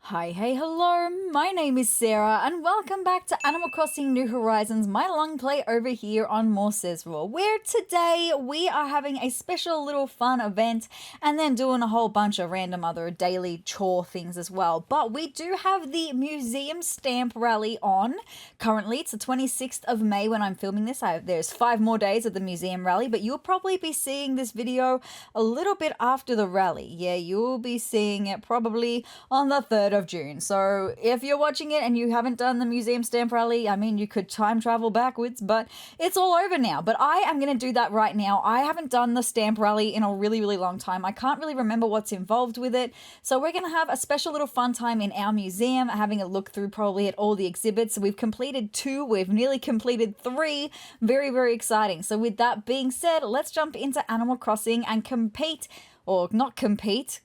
Hi, hey, hello, my name is Sarah and welcome back to Animal Crossing New Horizons, my long play over here on More Sezrawrr, where today we are having a special little fun event and then doing a whole bunch of random other daily chore things as well. But we do have the museum stamp rally on. Currently, it's the 26th of May when I'm filming this. There's 5 more days of the museum rally, but you'll probably be seeing this video a little bit after the rally. Yeah, you'll be seeing it probably on the 3rd of June. So if you're watching it and you haven't done the museum stamp rally, I mean, you could time travel backwards, but it's all over now. But I am going to do that right now. I haven't done the stamp rally in a really, really long time. I can't really remember what's involved with it. So we're going to have a special little fun time in our museum, having a look through probably at all the exhibits. We've completed 2. We've nearly completed 3. Very, very exciting. So with that being said, let's jump into Animal Crossing and compete, or not compete.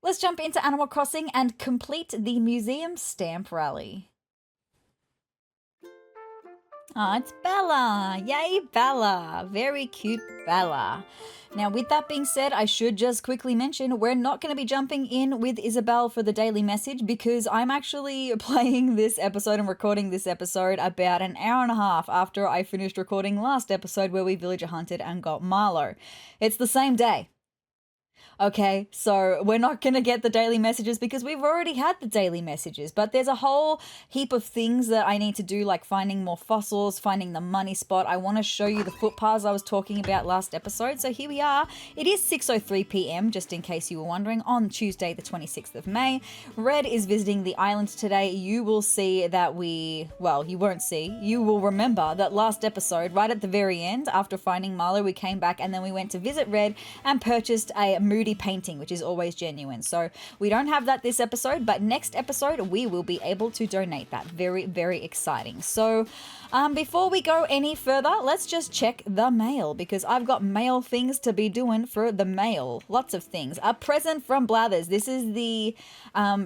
Let's jump into Animal Crossing and complete the museum stamp rally. Ah, it's Bella! Yay, Bella! Very cute Bella. Now, with that being said, I should just quickly mention we're not going to be jumping in with Isabelle for the daily message because I'm actually playing this episode and recording this episode about an hour and a half after I finished recording last episode where we villager hunted and got Marlowe. It's the same day. Okay, so we're not going to get the daily messages because we've already had the daily messages, but there's a whole heap of things that I need to do, like finding more fossils, finding the money spot. I want to show you the footpaths I was talking about last episode. So here we are. It is 6:03 p.m, just in case you were wondering, on Tuesday the 26th of May. Red is visiting the island today. You will see that you won't see, you will remember that last episode, right at the very end, after finding Marlowe, we came back and then we went to visit Red and purchased a moody painting, which is always genuine. So we don't have that this episode, but next episode we will be able to donate that. Very, very exciting. So before we go any further, let's just check the mail because I've got mail things to be doing for the mail. Lots of things. A present from Blathers. This is the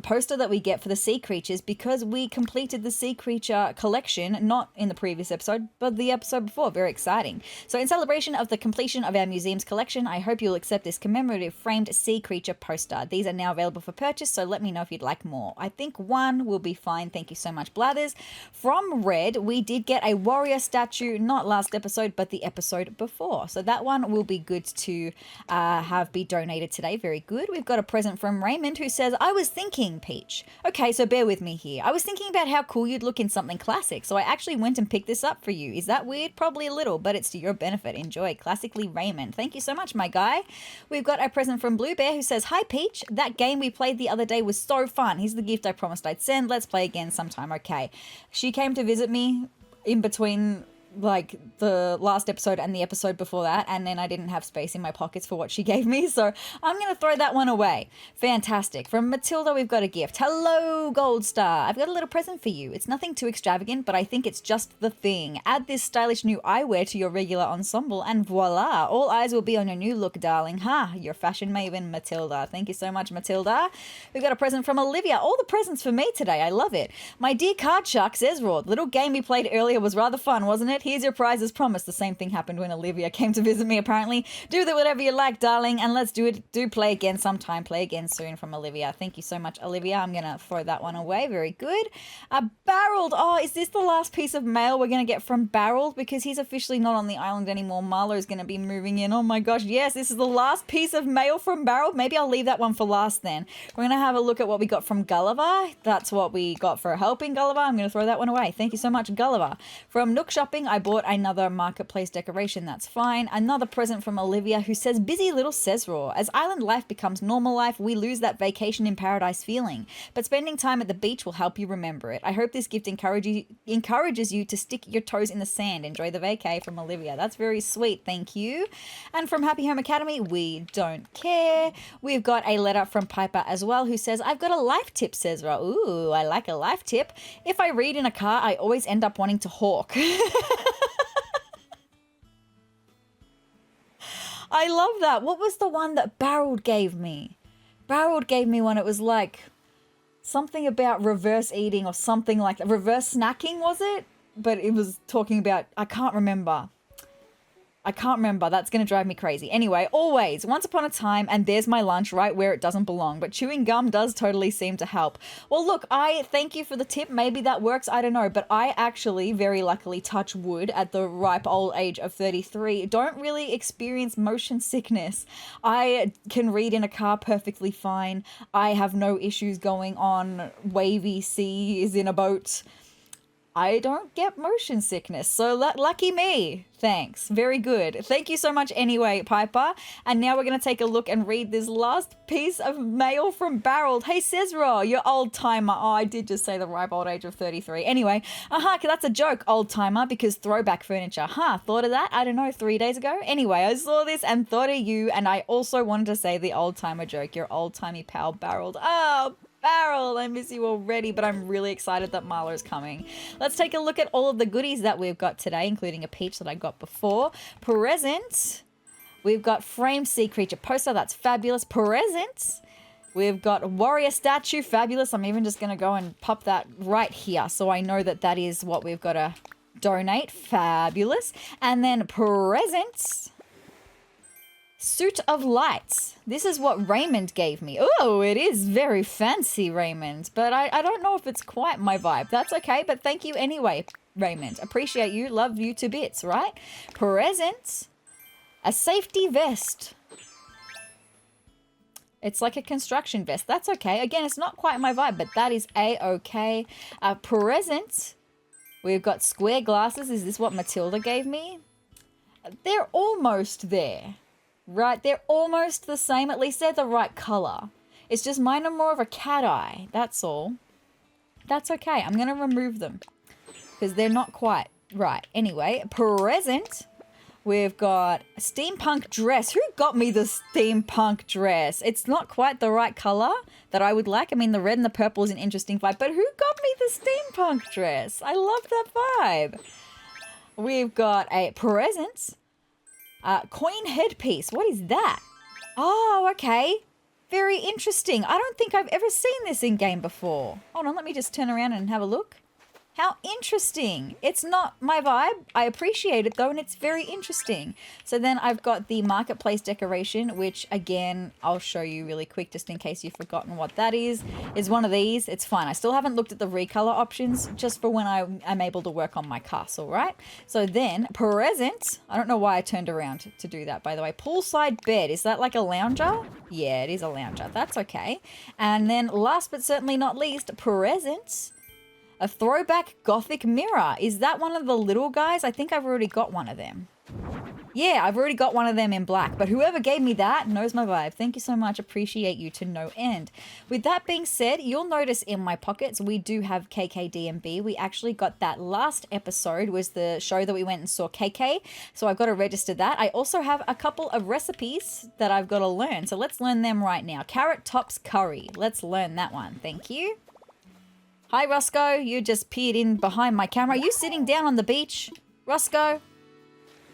poster that we get for the sea creatures because we completed the sea creature collection, not in the previous episode, but the episode before. Very exciting. So in celebration of the completion of our museum's collection, I hope you'll accept this commemorative framed sea creature poster. These are now available for purchase, so let me know if you'd like more. I think 1 will be fine. Thank you so much, Blathers. From Red, we did get a warrior statue, not last episode, but the episode before. So that one will be good to have be donated today. Very good. We've got a present from Raymond who says, I was thinking, Peach. Okay, so bear with me here. I was thinking about how cool you'd look in something classic, so I actually went and picked this up for you. Is that weird? Probably a little, but it's to your benefit. Enjoy. Classically Raymond. Thank you so much, my guy. We've got a present from Blue Bear who says, hi Peach, that game we played the other day was so fun. Here's the gift I promised I'd send. Let's play again sometime. Okay. She came to visit me in between like the last episode and the episode before that, and then I didn't have space in my pockets for what she gave me, so I'm gonna throw that one away. Fantastic. From Matilda, we've got a gift. Hello, Gold Star. I've got a little present for you. It's nothing too extravagant, but I think it's just the thing. Add this stylish new eyewear to your regular ensemble and voila, all eyes will be on your new look, darling. Ha, your fashion maven, Matilda. Thank you so much, Matilda. We've got a present from Olivia. All the presents for me today. I love it. My dear card shark, sezrawrr. The little game we played earlier was rather fun, wasn't it? Here's your prize as promised. The same thing happened when Olivia came to visit me, apparently. Do that whatever you like, darling, and let's do it. Do play again sometime. Play again soon from Olivia. Thank you so much, Olivia. I'm going to throw that one away. Very good. Barreled. Oh, is this the last piece of mail we're going to get from Barreled? Because he's officially not on the island anymore. Marlowe's going to be moving in. Oh my gosh, yes, this is the last piece of mail from Barreled. Maybe I'll leave that one for last then. We're going to have a look at what we got from Gulliver. That's what we got for helping Gulliver. I'm going to throw that one away. Thank you so much, Gulliver. From Nook Shopping, I bought another marketplace decoration. That's fine. Another present from Olivia who says, busy little Sezrawrr. As island life becomes normal life, we lose that vacation in paradise feeling. But spending time at the beach will help you remember it. I hope this gift encourages you to stick your toes in the sand. Enjoy the vacay, from Olivia. That's very sweet. Thank you. And from Happy Home Academy, we don't care. We've got a letter from Piper as well who says, I've got a life tip, Sezrawrr. Ooh, I like a life tip. If I read in a car, I always end up wanting to hawk. I love that. What was the one that Barreled gave me? Barreled gave me one. It was like something about reverse eating or something like that. Reverse snacking, was it? But it was talking about, I can't remember. I can't remember. That's going to drive me crazy. Anyway, always, once upon a time, and there's my lunch right where it doesn't belong. But chewing gum does totally seem to help. Well, look, I thank you for the tip. Maybe that works. I don't know. But I actually, very luckily, touch wood at the ripe old age of 33. Don't really experience motion sickness. I can read in a car perfectly fine. I have no issues going on wavy seas in a boat. I don't get motion sickness, so lucky me. Thanks. Very good. Thank you so much anyway, Piper. And now we're going to take a look and read this last piece of mail from Barrel. Hey, sezrawrr, you old timer. Oh, I did just say the ripe old age of 33. Anyway, that's a joke, old timer, because throwback furniture. Thought of that, I don't know, 3 days ago? Anyway, I saw this and thought of you, and I also wanted to say the old timer joke. Your old timey pal, Barrel. Oh, Barrel, I miss you already, but I'm really excited that Marlo's coming. Let's take a look at all of the goodies that we've got today, including a peach that I got before. Present. We've got framed sea creature poster. That's fabulous. Present. We've got warrior statue. Fabulous. I'm even just going to go and pop that right here so I know that that is what we've got to donate. Fabulous. And then present. Suit of lights. This is what Raymond gave me. Oh, it is very fancy, Raymond. But I don't know if it's quite my vibe. That's okay, but thank you anyway, Raymond. Appreciate you. Love you to bits, right? Present. A safety vest. It's like a construction vest. That's okay. Again, it's not quite my vibe, but that is A-okay. Present. We've got square glasses. Is this what Matilda gave me? They're almost there. Right, they're almost the same. At least they're the right color. It's just mine are more of a cat eye. That's all. That's okay. I'm going to remove them because they're not quite right. Anyway, present. We've got a steampunk dress. Who got me the steampunk dress? It's not quite the right color that I would like. I mean, the red and the purple is an interesting vibe, but who got me the steampunk dress? I love that vibe. We've got a present. Coin headpiece. What is that? Oh, okay. Very interesting. I don't think I've ever seen this in game before. Hold on, let me just turn around and have a look. How interesting. It's not my vibe. I appreciate it though, and it's very interesting. So then I've got the marketplace decoration, which again, I'll show you really quick just in case you've forgotten what that is one of these. It's fine. I still haven't looked at the recolor options just for when I'm able to work on my castle, right? So then present, I don't know why I turned around to do that, by the way. Poolside bed. Is that like a lounger? Yeah, it is a lounger. That's okay. And then last but certainly not least, present. A throwback gothic mirror. Is that one of the little guys? I think I've already got one of them. Yeah, I've already got one of them in black, but whoever gave me that knows my vibe. Thank you so much. Appreciate you to no end. With that being said, you'll notice in my pockets, we do have KKDMB. We actually got that last episode was the show that we went and saw KK. So I've got to register that. I also have a couple of recipes that I've got to learn. So let's learn them right now. Carrot tops curry. Let's learn that one. Thank you. Hi, Roscoe. You just peered in behind my camera. Are you sitting down on the beach, Roscoe?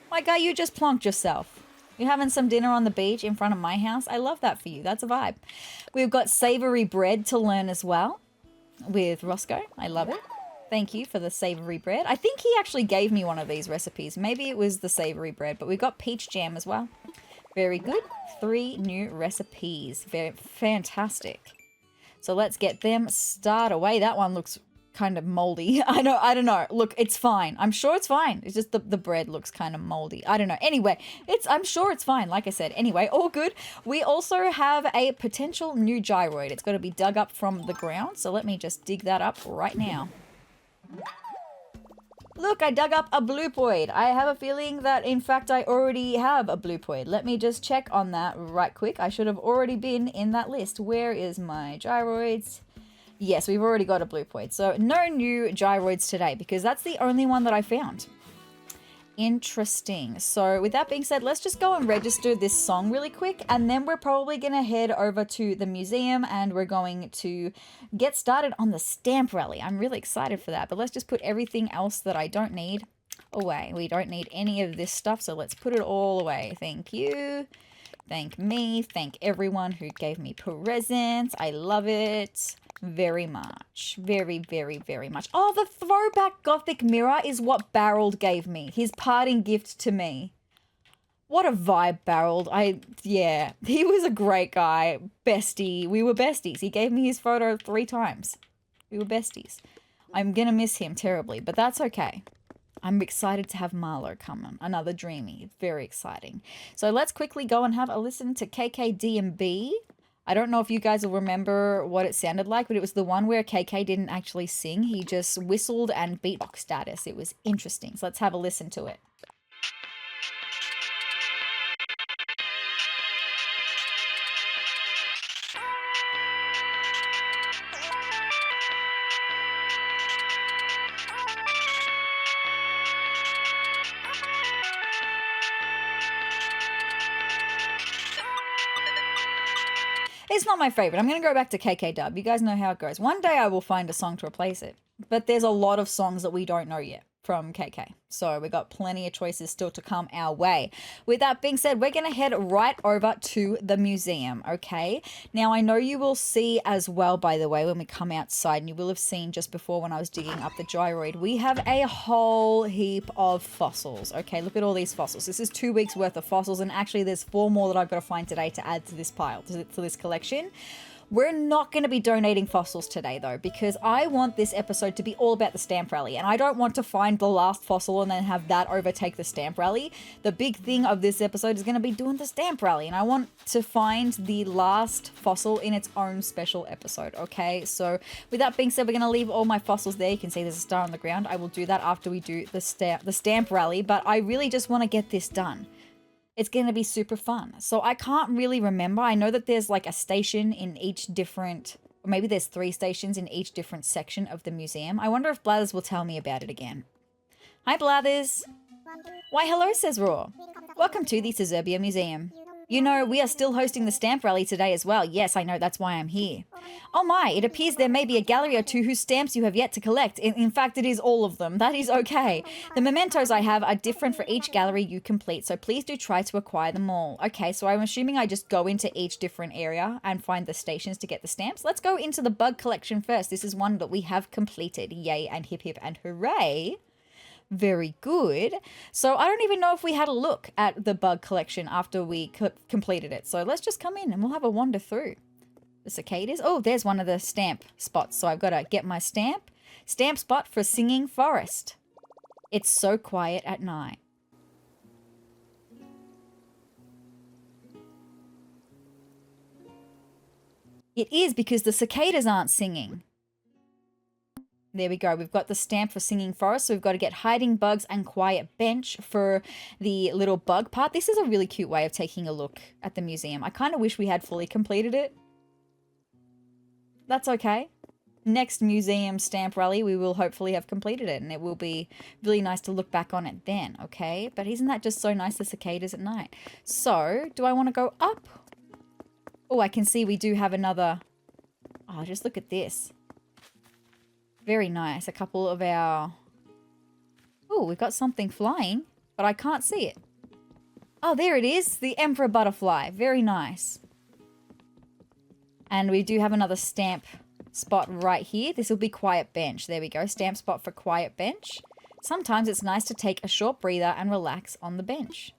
My guy, you just plonked yourself. You're having some dinner on the beach in front of my house. I love that for you. That's a vibe. We've got savory bread to learn as well with Roscoe. I love it. Thank you for the savory bread. I think he actually gave me one of these recipes. Maybe it was the savory bread, but we got peach jam as well. Very good. 3 new recipes. Very fantastic. So let's get them started away. That one looks kind of moldy. I don't know. Look, it's fine. I'm sure it's fine. It's just the bread looks kind of moldy. I don't know. Anyway, I'm sure it's fine. Like I said, anyway, all good. We also have a potential new gyroid. It's got to be dug up from the ground. So let me just dig that up right now. Look, I dug up a bluepoid. I have a feeling that, in fact, I already have a bluepoid. Let me just check on that right quick. I should have already been in that list. Where is my gyroids? Yes, we've already got a bluepoid. So no new gyroids today because that's the only one that I found. Interesting. So with that being said, let's just go and register this song really quick, and then we're probably going to head over to the museum and we're going to get started on the stamp rally. I'm really excited for that, but let's just put everything else that I don't need away. We don't need any of this stuff, so let's put it all away. Thank you. Thank me. Thank everyone who gave me presents. I love it very much. Very, very, very much. Oh, the throwback gothic mirror is what Barrel gave me. His parting gift to me. What a vibe, Barreled. Yeah, he was a great guy. Bestie. We were besties. He gave me his photo 3 times. We were besties. I'm gonna miss him terribly, but that's okay. I'm excited to have Marlo come on. Another Dreamy. Very exciting. So let's quickly go and have a listen to KKD&B. I don't know if you guys will remember what it sounded like, but it was the one where KK didn't actually sing. He just whistled and beatbox status. It was interesting. So let's have a listen to it. It's not my favorite. I'm going to go back to KK Dub. You guys know how it goes. One day I will find a song to replace it. But there's a lot of songs that we don't know yet from KK. So we got plenty of choices still to come our way. With that being said, we're going to head right over to the museum, okay? Now, I know you will see as well, by the way, when we come outside, and you will have seen just before when I was digging up the gyroid, we have a whole heap of fossils, okay? Look at all these fossils. This is 2 weeks worth of fossils, and actually there's 4 more that I've got to find today to add to this pile, to this collection. We're not going to be donating fossils today, though, because I want this episode to be all about the stamp rally, and I don't want to find the last fossil and then have that overtake the stamp rally. The big thing of this episode is going to be doing the stamp rally, and I want to find the last fossil in its own special episode, okay? So with that being said, we're going to leave all my fossils there. You can see there's a star on the ground. I will do that after we do the stamp rally, but I really just want to get this done. It's going to be super fun. So I can't really remember. I know that there's like a station in each different, or maybe there's 3 stations in each different section of the museum. I wonder if Blathers will tell me about it again. Hi, Blathers. Why, hello, sezrawrr. Welcome to the Sezrawrr Museum. You know, we are still hosting the stamp rally today as well. Yes, I know, that's why I'm here. Oh my, it appears there may be a gallery or 2 whose stamps you have yet to collect. In fact, it is all of them. That is okay. The mementos I have are different for each gallery you complete, so please do try to acquire them all. Okay, so I'm assuming I just go into each different area and find the stations to get the stamps. Let's go into the bug collection first. This is one that we have completed. Yay and hip hip and hooray. Very good. So I don't even know if we had a look at the bug collection after we completed it. So let's just come in and we'll have a wander through. The cicadas. Oh, there's one of the stamp spots. So I've got to get my stamp. Stamp spot for Singing Forest. It's so quiet at night. It is because the cicadas aren't singing. There we go. We've got the stamp for Singing Forest. So we've got to get Hiding Bugs and Quiet Bench for the little bug part. This is a really cute way of taking a look at the museum. I kind of wish we had fully completed it. That's okay. Next museum stamp rally, we will hopefully have completed it. And it will be really nice to look back on it then, okay? But isn't that just so nice, the cicadas at night? So, do I want to go up? Oh, I can see we do have another... Oh, just look at this. Very nice. A couple of our... Oh, we've got something flying, but I can't see it. Oh, there it is. The Emperor Butterfly. Very nice. And we do have another stamp spot right here. This will be Quiet Bench. There we go. Stamp spot for Quiet Bench. Sometimes it's nice to take a short breather and relax on the bench.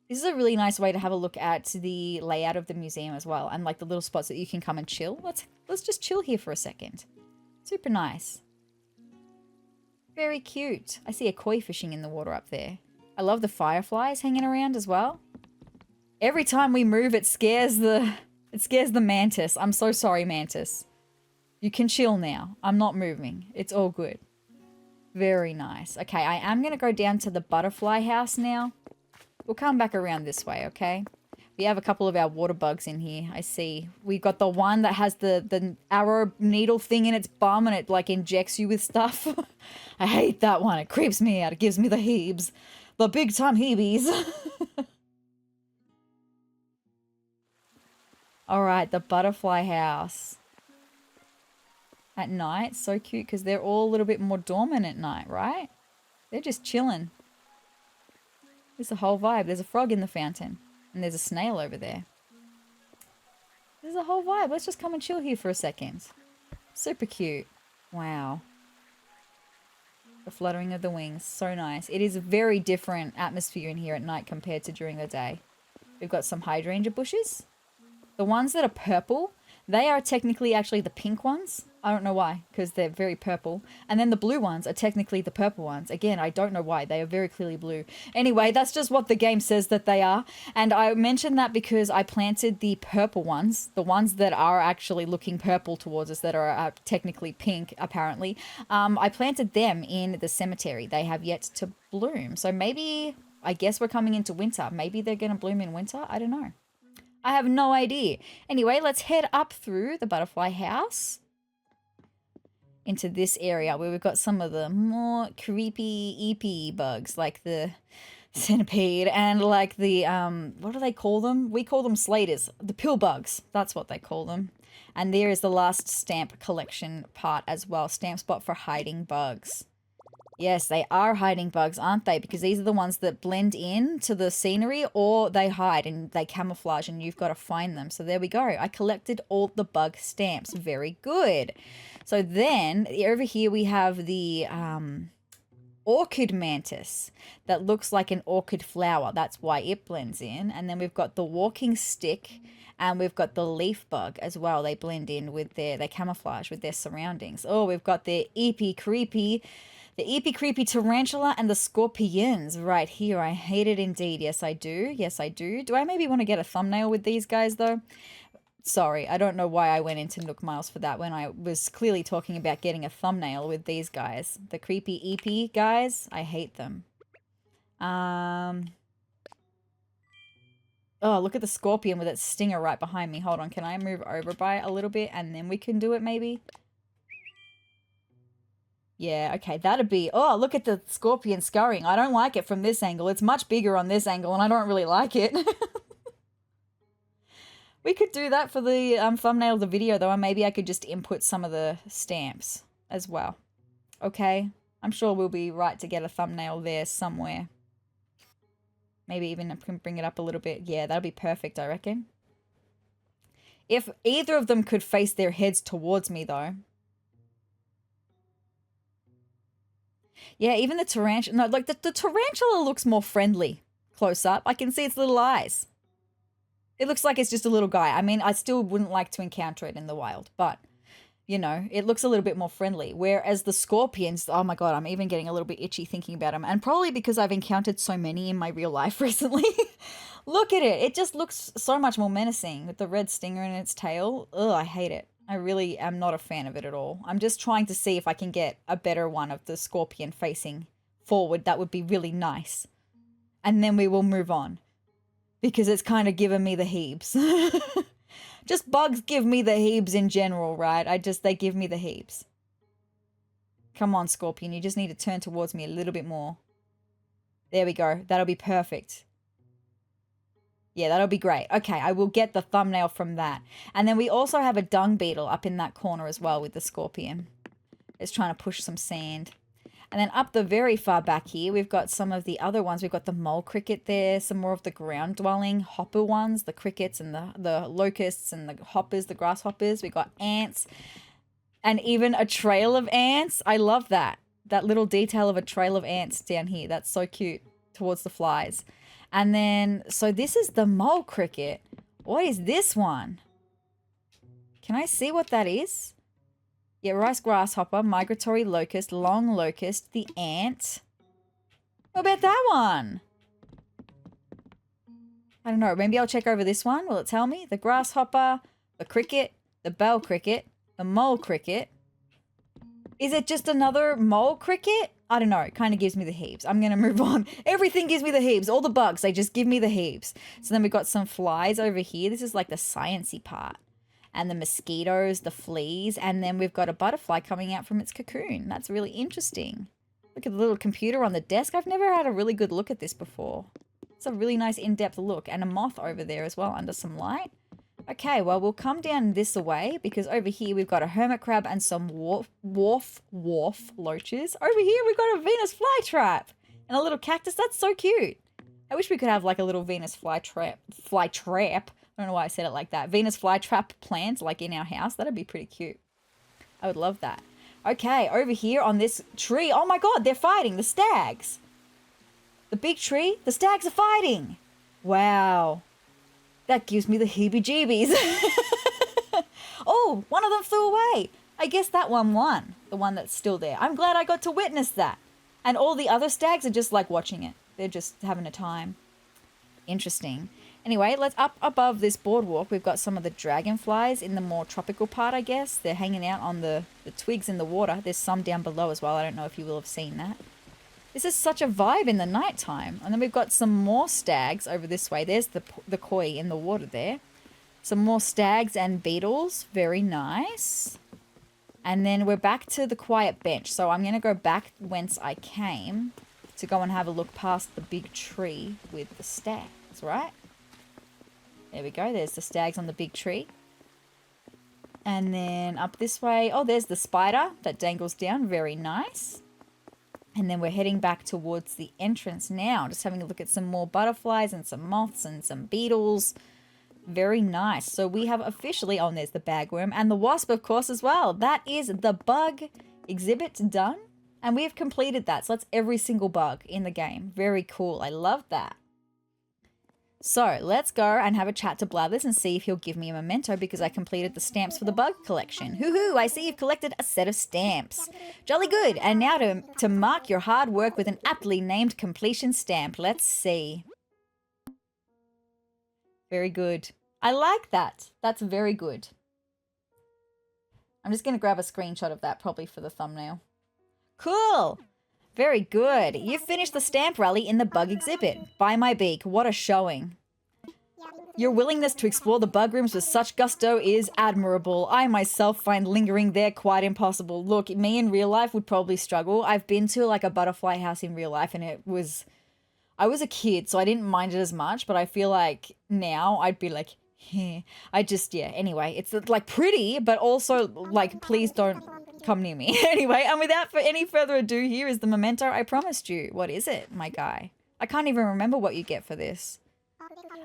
This is a really nice way to have a look at the layout of the museum as well. And like the little spots that you can come and chill. Let's just chill here for a second. Super nice. Very cute. I see a koi fishing in the water up there. I love the fireflies hanging around as well. Every time we move, it scares the mantis. I'm so sorry, mantis. You can chill now. I'm not moving. It's all good. Very nice. Okay, I am going to go down to the butterfly house now. We'll come back around this way, okay? We have a couple of our water bugs in here. I see. We've got the one that has the arrow needle thing in its bum and it like injects you with stuff. I hate that one. It creeps me out. It gives me the heebs. The big time heebies. Alright, the butterfly house. At night. So cute because they're all a little bit more dormant at night, right? They're just chilling. There's a whole vibe. There's a frog in the fountain. And there's a snail over there. There's a whole vibe. Let's just come and chill here for a second. Super cute. Wow. The fluttering of the wings. So nice. It is a very different atmosphere in here at night compared to during the day. We've got some hydrangea bushes. The ones that are purple, they are technically actually the pink ones. I don't know why, because they're very purple. And then the blue ones are technically the purple ones. Again, I don't know why. They are very clearly blue. Anyway, that's just what the game says that they are. And I mentioned that because I planted the purple ones, the ones that are actually looking purple towards us, that are technically pink, apparently. I planted them in the cemetery. They have yet to bloom. So maybe, I guess we're coming into winter. Maybe they're going to bloom in winter. I don't know. I have no idea. Anyway, let's head up through the butterfly house into this area where we've got some of the more creepy, eepy bugs, like the centipede and like the, what do they call them? We call them slaters. The pill bugs. That's what they call them. And there is the last stamp collection part as well. Stamp spot for hiding bugs. Yes, they are hiding bugs, aren't they? Because these are the ones that blend in to the scenery, or they hide and they camouflage and you've got to find them. So there we go. I collected all the bug stamps. Very good. So then over here we have the orchid mantis that looks like an orchid flower. That's why it blends in. And then we've got the walking stick and we've got the leaf bug as well. They blend in with they camouflage with their surroundings. Oh, we've got the eepy creepy tarantula and the scorpions right here. I hate it indeed. Yes, I do. Yes, I do. Do I maybe want to get a thumbnail with these guys, though? Sorry, I don't know why I went into Nook Miles for that when I was clearly talking about getting a thumbnail with these guys. The creepy eepy guys, I hate them. Oh, look at the scorpion with its stinger right behind me. Hold on, can I move over by a little bit and then we can do it maybe? Yeah, okay, that'd be... Oh, look at the scorpion scurrying. I don't like it from this angle. It's much bigger on this angle, and I don't really like it. We could do that for the thumbnail of the video, though, and maybe I could just input some of the stamps as well. Okay? I'm sure we'll be right to get a thumbnail there somewhere. Maybe even I can bring it up a little bit. Yeah, that'll be perfect, I reckon. If either of them could face their heads towards me, though... Yeah, even the tarantula... No, like, the tarantula looks more friendly close up. I can see its little eyes. It looks like it's just a little guy. I mean, I still wouldn't like to encounter it in the wild, but, you know, it looks a little bit more friendly. Whereas the scorpions... Oh, my God, I'm even getting a little bit itchy thinking about them. And probably because I've encountered so many in my real life recently. Look at it. It just looks so much more menacing with the red stinger in its tail. Ugh, I hate it. I really am not a fan of it at all. I'm just trying to see if I can get a better one of the scorpion facing forward. That would be really nice. And then we will move on. Because it's kind of giving me the heaves. Just bugs give me the heaves in general, right? They give me the heaves. Come on, scorpion. You just need to turn towards me a little bit more. There we go. That'll be perfect. Yeah, that'll be great. Okay, I will get the thumbnail from that. And then we also have a dung beetle up in that corner as well with the scorpion. It's trying to push some sand. And then up the very far back here, we've got some of the other ones. We've got the mole cricket there, some more of the ground-dwelling hopper ones, the crickets and the locusts and the hoppers, the grasshoppers. We've got ants and even a trail of ants. I love that. That little detail of a trail of ants down here. That's so cute towards the flies. And then, so this is the mole cricket. What is this one? Can I see what that is? Yeah, rice grasshopper, migratory locust, long locust, the ant. What about that one? I don't know. Maybe I'll check over this one. Will it tell me? The grasshopper, the cricket, the bell cricket, the mole cricket. Is it just another mole cricket? I don't know. It kind of gives me the heaves. I'm going to move on. Everything gives me the heaves. All the bugs, they just give me the heaves. So then we've got some flies over here. This is like the sciencey part. And the mosquitoes, the fleas. And then we've got a butterfly coming out from its cocoon. That's really interesting. Look at the little computer on the desk. I've never had a really good look at this before. It's a really nice in-depth look. And a moth over there as well under some light. Okay, well, we'll come down this way because over here we've got a hermit crab and some wharf loaches. Over here we've got a Venus flytrap and a little cactus. That's so cute. I wish we could have like a little Venus flytrap. I don't know why I said it like that. Venus flytrap plant like in our house. That'd be pretty cute. I would love that. Okay, over here on this tree. Oh my God, they're fighting, the stags. The big tree, the stags are fighting. Wow. That gives me the heebie-jeebies. Oh, one of them flew away. I guess that one won, the one that's still there. I'm glad I got to witness that. And all the other stags are just like watching it. They're just having a time. Interesting. Anyway, let's up above this boardwalk. We've got some of the dragonflies in the more tropical part, I guess. They're hanging out on the twigs in the water. There's some down below as well. I don't know if you will have seen that. This is such a vibe in the nighttime. And then we've got some more stags over this way. There's the koi in the water there. Some more stags and beetles. Very nice. And then we're back to the quiet bench. So I'm going to go back whence I came to go and have a look past the big tree with the stags, right? There we go. There's the stags on the big tree. And then up this way. Oh, there's the spider that dangles down. Very nice. And then we're heading back towards the entrance now. Just having a look at some more butterflies and some moths and some beetles. Very nice. So we have officially, oh, and there's the bagworm and the wasp, of course, as well. That is the bug exhibit done. And we have completed that. So that's every single bug in the game. Very cool. I love that. So let's go and have a chat to Blathers and see if he'll give me a memento because I completed the stamps for the bug collection. Hoo-hoo, I see you've collected a set of stamps. Jolly good. And now to mark your hard work with an aptly named completion stamp. Let's see. Very good. I like that. That's very good. I'm just going to grab a screenshot of that probably for the thumbnail. Cool. Very good. You finished the stamp rally in the bug exhibit. By my beak, what a showing. Your willingness to explore the bug rooms with such gusto is admirable. I myself find lingering there quite impossible. Look, me in real life would probably struggle. I've been to like a butterfly house in real life and I was a kid, so I didn't mind it as much, but I feel like now I'd be like, yeah. Anyway, it's like pretty, but also like, please don't come near me. Anyway, and without any further ado, here is the memento I promised you. What is it, my guy? I can't even remember what you get for this.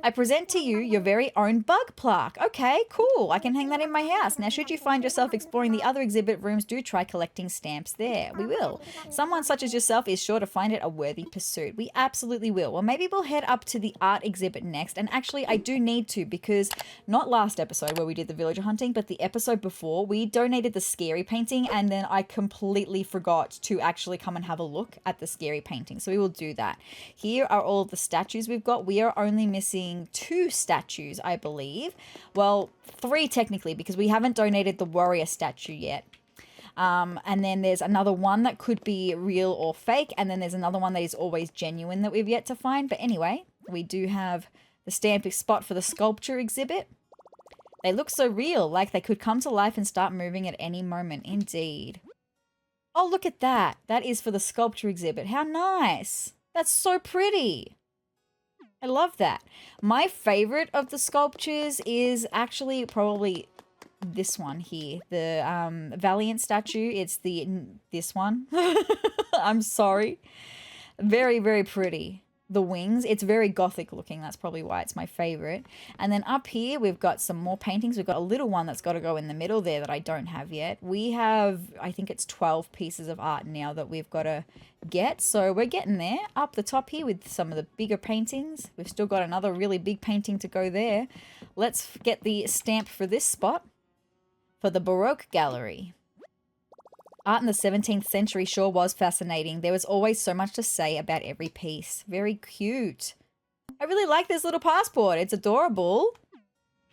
I present to you your very own bug plaque. Okay, cool. I can hang that in my house. Now, should you find yourself exploring the other exhibit rooms, do try collecting stamps there. We will. Someone such as yourself is sure to find it a worthy pursuit. We absolutely will. Well, maybe we'll head up to the art exhibit next. And actually, I do need to because not last episode where we did the villager hunting, but the episode before, we donated the scary painting and then I completely forgot to actually come and have a look at the scary painting. So we will do that. Here are all of the statues we've got. We are only missing 2 statues, I believe. Well, 3 technically, because we haven't donated the warrior statue yet. And then there's another one that could be real or fake. And then there's another one that is always genuine that we've yet to find. But anyway, we do have the stamp spot for the sculpture exhibit. They look so real, like they could come to life and start moving at any moment. Indeed. Oh, look at that. That is for the sculpture exhibit. How nice. That's so pretty. I love that. My favorite of the sculptures is actually probably this one here, the Valiant statue. It's this one. I'm sorry. Very, very pretty. The wings, it's very gothic looking. That's probably why it's my favorite. And then up here, we've got some more paintings. We've got a little one that's got to go in the middle there that I don't have yet. We have, I think it's 12 pieces of art now that we've got to get. So we're getting there. Up the top here with some of the bigger paintings. We've still got another really big painting to go there. Let's get the stamp for this spot for the Baroque Gallery. Art in the 17th century sure was fascinating. There was always so much to say about every piece. Very cute. I really like this little passport. It's adorable.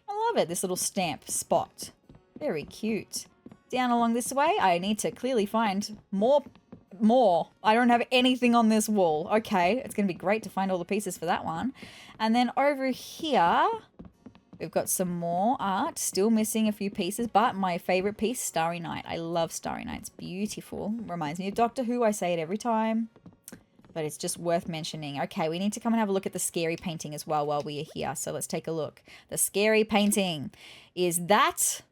I love it, this little stamp spot. Very cute. Down along this way, I need to clearly find more. I don't have anything on this wall. Okay, it's going to be great to find all the pieces for that one. And then over here, we've got some more art, still missing a few pieces, but my favorite piece, Starry Night. I love Starry Night. It's beautiful. Reminds me of Doctor Who. I say it every time, but it's just worth mentioning. Okay, we need to come and have a look at the scary painting as well while we are here. So let's take a look. The scary painting is that,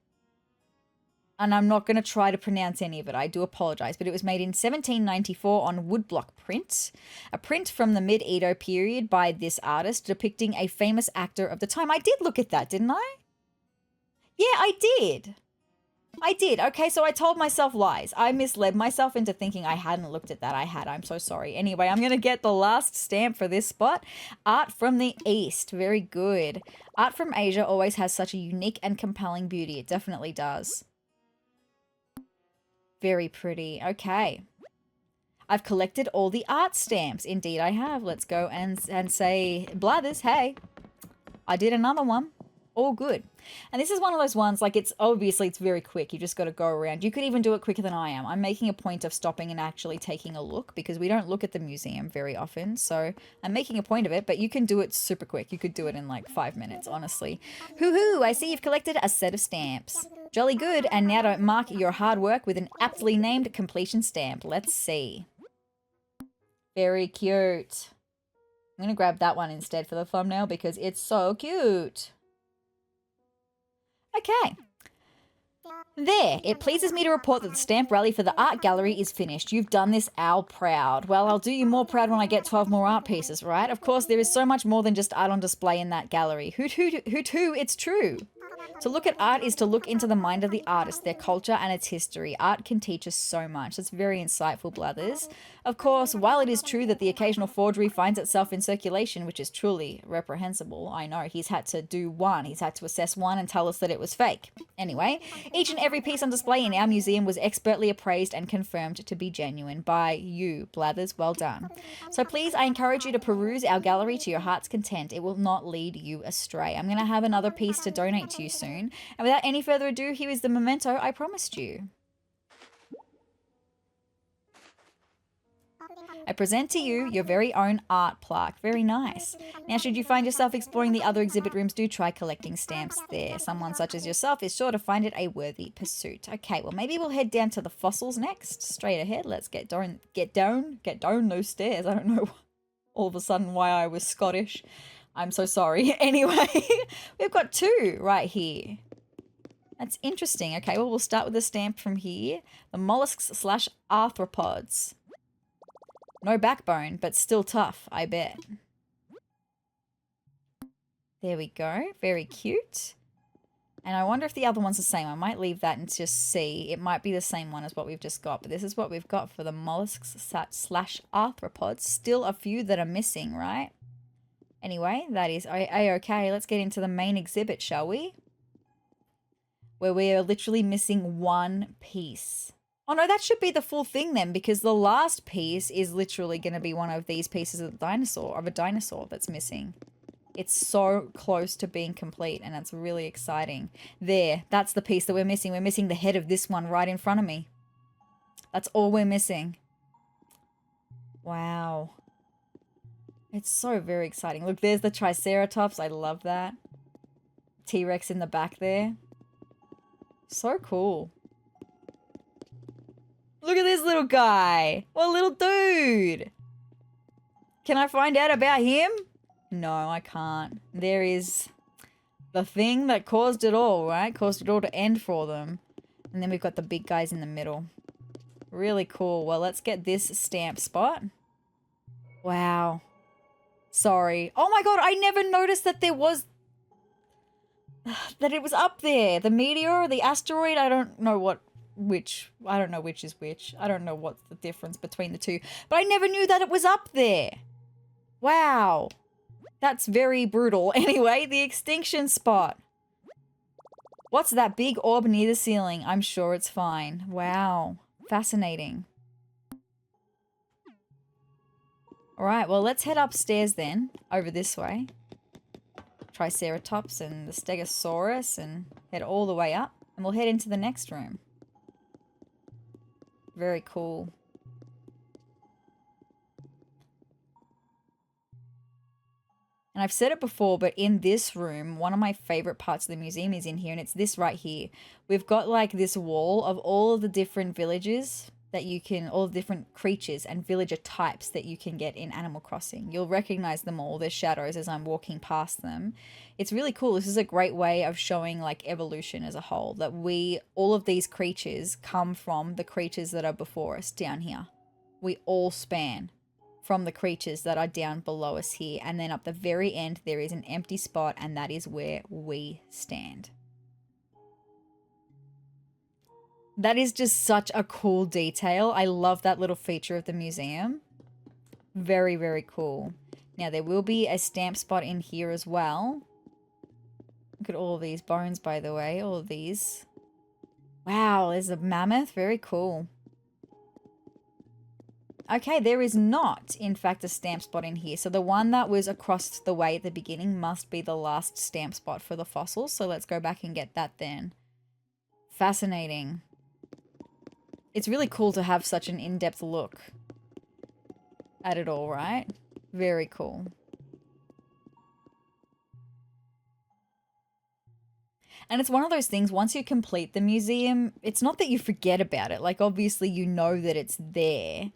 and I'm not going to try to pronounce any of it. I do apologize, but it was made in 1794 on woodblock print. A print from the mid-Edo period by this artist depicting a famous actor of the time. I did look at that, didn't I? Yeah, I did. I did. Okay, so I told myself lies. I misled myself into thinking I hadn't looked at that. I had. I'm so sorry. Anyway, I'm going to get the last stamp for this spot. Art from the East. Very good. Art from Asia always has such a unique and compelling beauty. It definitely does. Very pretty. Okay. I've collected all the art stamps. Indeed, I have. Let's go and say, Blathers, hey, I did another one. All good. And this is one of those ones, like, it's obviously it's very quick. You just got to go around. You could even do it quicker than I am. I'm making a point of stopping and actually taking a look because we don't look at the museum very often. So I'm making a point of it, but you can do it super quick. You could do it in like 5 minutes, honestly. Hoo-hoo, I see you've collected a set of stamps. Jolly good. And now to mark your hard work with an aptly named completion stamp. Let's see. Very cute. I'm going to grab that one instead for the thumbnail because it's so cute. Okay. There. It pleases me to report that the stamp rally for the art gallery is finished. You've done this owl proud. Well, I'll do you more proud when I get 12 more art pieces, right? Of course, there is so much more than just art on display in that gallery. Hoot, hoot, hoot, hoot, it's true. To look at art is to look into the mind of the artist, their culture and its history. Art can teach us so much. It's very insightful, Blathers. Of course, while it is true that the occasional forgery finds itself in circulation, which is truly reprehensible, I know, he's had to do one. He's had to assess one and tell us that it was fake. Anyway, each and every piece on display in our museum was expertly appraised and confirmed to be genuine by you, Blathers. Well done. So please, I encourage you to peruse our gallery to your heart's content. It will not lead you astray. I'm going to have another piece to donate to you soon. And without any further ado, here is the memento I promised you. I present to you your very own art plaque. Very nice. Now, should you find yourself exploring the other exhibit rooms, do try collecting stamps there. Someone such as yourself is sure to find it a worthy pursuit. Okay, well, maybe we'll head down to the fossils next. Straight ahead. Let's get down those stairs. I don't know all of a sudden why I was Scottish. I'm so sorry. Anyway, we've got two right here. That's interesting. Okay, well, we'll start with the stamp from here. The mollusks / arthropods. No backbone, but still tough, I bet. There we go. Very cute. And I wonder if the other one's the same. I might leave that and just see. It might be the same one as what we've just got. But this is what we've got for the mollusks / arthropods. Still a few that are missing, right? Anyway, that is a-okay. Let's get into the main exhibit, shall we? Where we are literally missing one piece. Oh no, that should be the full thing then, because the last piece is literally going to be one of these pieces of a dinosaur that's missing. It's so close to being complete, and it's really exciting. There, that's the piece that we're missing. We're missing the head of this one right in front of me. That's all we're missing. Wow. It's so very exciting. Look, there's the Triceratops. I love that. T-Rex in the back there. So cool. Look at this little guy. What a little dude. Can I find out about him? No, I can't. There is the thing that caused it all, right? Caused it all to end for them. And then we've got the big guys in the middle. Really cool. Well, let's get this stamp spot. Wow. Sorry. Oh my god, I never noticed that there was... that it was up there. The meteor, the asteroid, I don't know which is which. I don't know what's the difference between the two. But I never knew that it was up there. Wow. That's very brutal. Anyway, the extinction spot. What's that big orb near the ceiling? I'm sure it's fine. Wow. Fascinating. Alright, well, let's head upstairs then, over this way. Triceratops and the Stegosaurus, and head all the way up. And we'll head into the next room. Very cool. And I've said it before, but in this room, one of my favorite parts of the museum is in here, and it's this right here. We've got like this wall of all of the different villages that you can, all the different creatures and villager types that you can get in Animal Crossing. You'll recognize them all, their shadows as I'm walking past them. It's really cool. This is a great way of showing like evolution as a whole, that all of these creatures come from the creatures that are before us down here. We all span from the creatures that are down below us here. And then up the very end, there is an empty spot, and that is where we stand. That is just such a cool detail. I love that little feature of the museum. Very, very cool. Now, there will be a stamp spot in here as well. Look at all of these bones, by the way. All of these. Wow, there's a mammoth. Very cool. Okay, there is not, in fact, a stamp spot in here. So the one that was across the way at the beginning must be the last stamp spot for the fossils. So let's go back and get that then. Fascinating. It's really cool to have such an in-depth look at it all, right? Very cool. And it's one of those things, once you complete the museum, it's not that you forget about it. Like, obviously you know that it's there,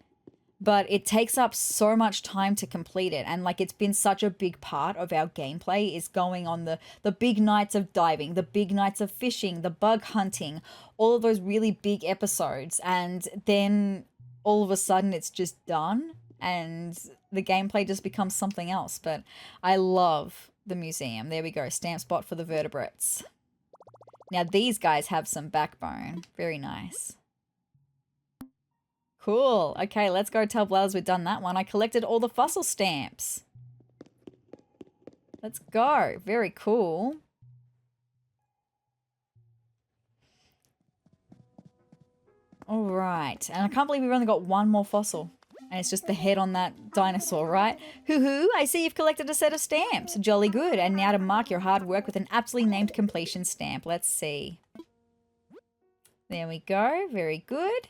but it takes up so much time to complete it. And like, it's been such a big part of our gameplay is going on the big nights of diving, the big nights of fishing, the bug hunting, all of those really big episodes. And then all of a sudden it's just done and the gameplay just becomes something else. But I love the museum. There we go. Stamp spot for the vertebrates. Now these guys have some backbone. Very nice. Cool. Okay, let's go tell Blathers we've done that one. I collected all the fossil stamps. Let's go. Very cool. All right. And I can't believe we've only got one more fossil. And it's just the head on that dinosaur, right? Hoo-hoo, I see you've collected a set of stamps. Jolly good. And now to mark your hard work with an aptly named completion stamp. Let's see. There we go. Very good.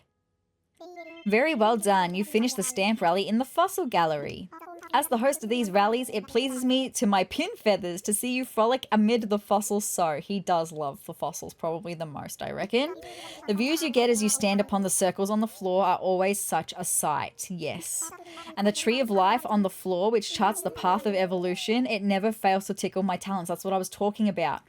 Very well done. You finished the stamp rally in the fossil gallery. As the host of these rallies, it pleases me to my pin feathers to see you frolic amid the fossils. So he does love the fossils probably the most, I reckon. The views you get as you stand upon the circles on the floor are always such a sight. Yes. And the tree of life on the floor, which charts the path of evolution, it never fails to tickle my talons. That's what I was talking about.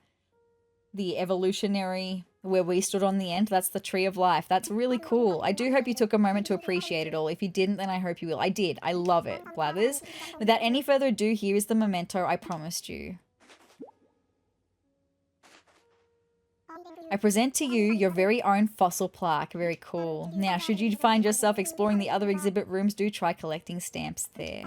The evolutionary, where we stood on the end, that's the tree of life. That's really cool. I do hope you took a moment to appreciate it all. If you didn't, then I hope you will. I did. I love it, Blathers. Without any further ado, here is the memento I promised you. I present to you your very own fossil plaque. Very cool. Now, should you find yourself exploring the other exhibit rooms, do try collecting stamps there.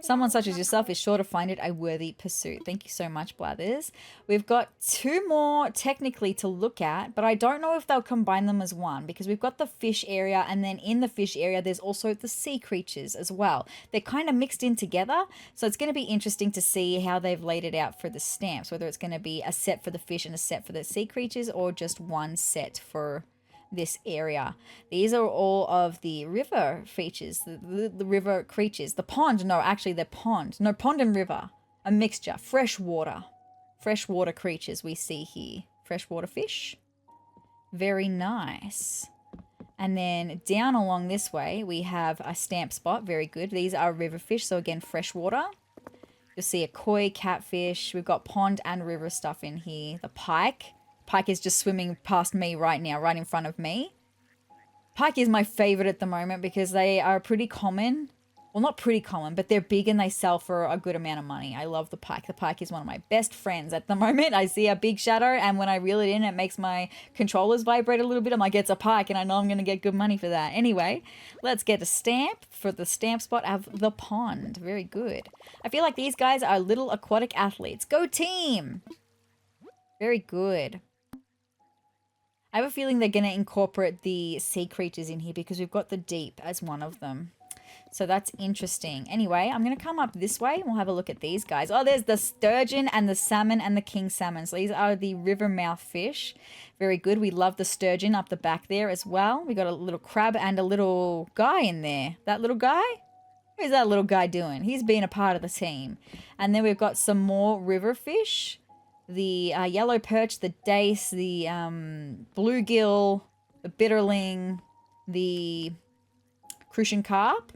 Someone such as yourself is sure to find it a worthy pursuit. Thank you so much, Blathers. We've got two more technically to look at, but I don't know if they'll combine them as one because we've got the fish area and then in the fish area there's also the sea creatures as well. They're kind of mixed in together, so it's going to be interesting to see how they've laid it out for the stamps, whether it's going to be a set for the fish and a set for the sea creatures or just one set for this area. These are all of the river features, the river creatures. The pond, no, actually they're pond. No, pond and river, a mixture. Freshwater creatures we see here. Freshwater fish. Very nice. And then down along this way, we have a stamp spot. Very good. These are river fish, so again, freshwater. You'll see a koi, catfish. We've got pond and river stuff in here. The pike. Pike is just swimming past me right now, right in front of me. Pike is my favorite at the moment because they are pretty common. Well, not pretty common, but they're big and they sell for a good amount of money. I love the pike. The pike is one of my best friends at the moment. I see a big shadow and when I reel it in, it makes my controllers vibrate a little bit. I'm like, it's a pike and I know I'm going to get good money for that. Anyway, let's get a stamp for the stamp spot of the pond. Very good. I feel like these guys are little aquatic athletes. Go team! Very good. I have a feeling they're going to incorporate the sea creatures in here because we've got the deep as one of them. So that's interesting. Anyway, I'm going to come up this way and we'll have a look at these guys. Oh, there's the sturgeon and the salmon and the king salmon. So these are the river mouth fish. Very good. We love the sturgeon up the back there as well. We got a little crab and a little guy in there. That little guy? What is that little guy doing? He's being a part of the team. And then we've got some more river fish. The yellow perch, the dace, the bluegill, the bitterling, the crucian carp.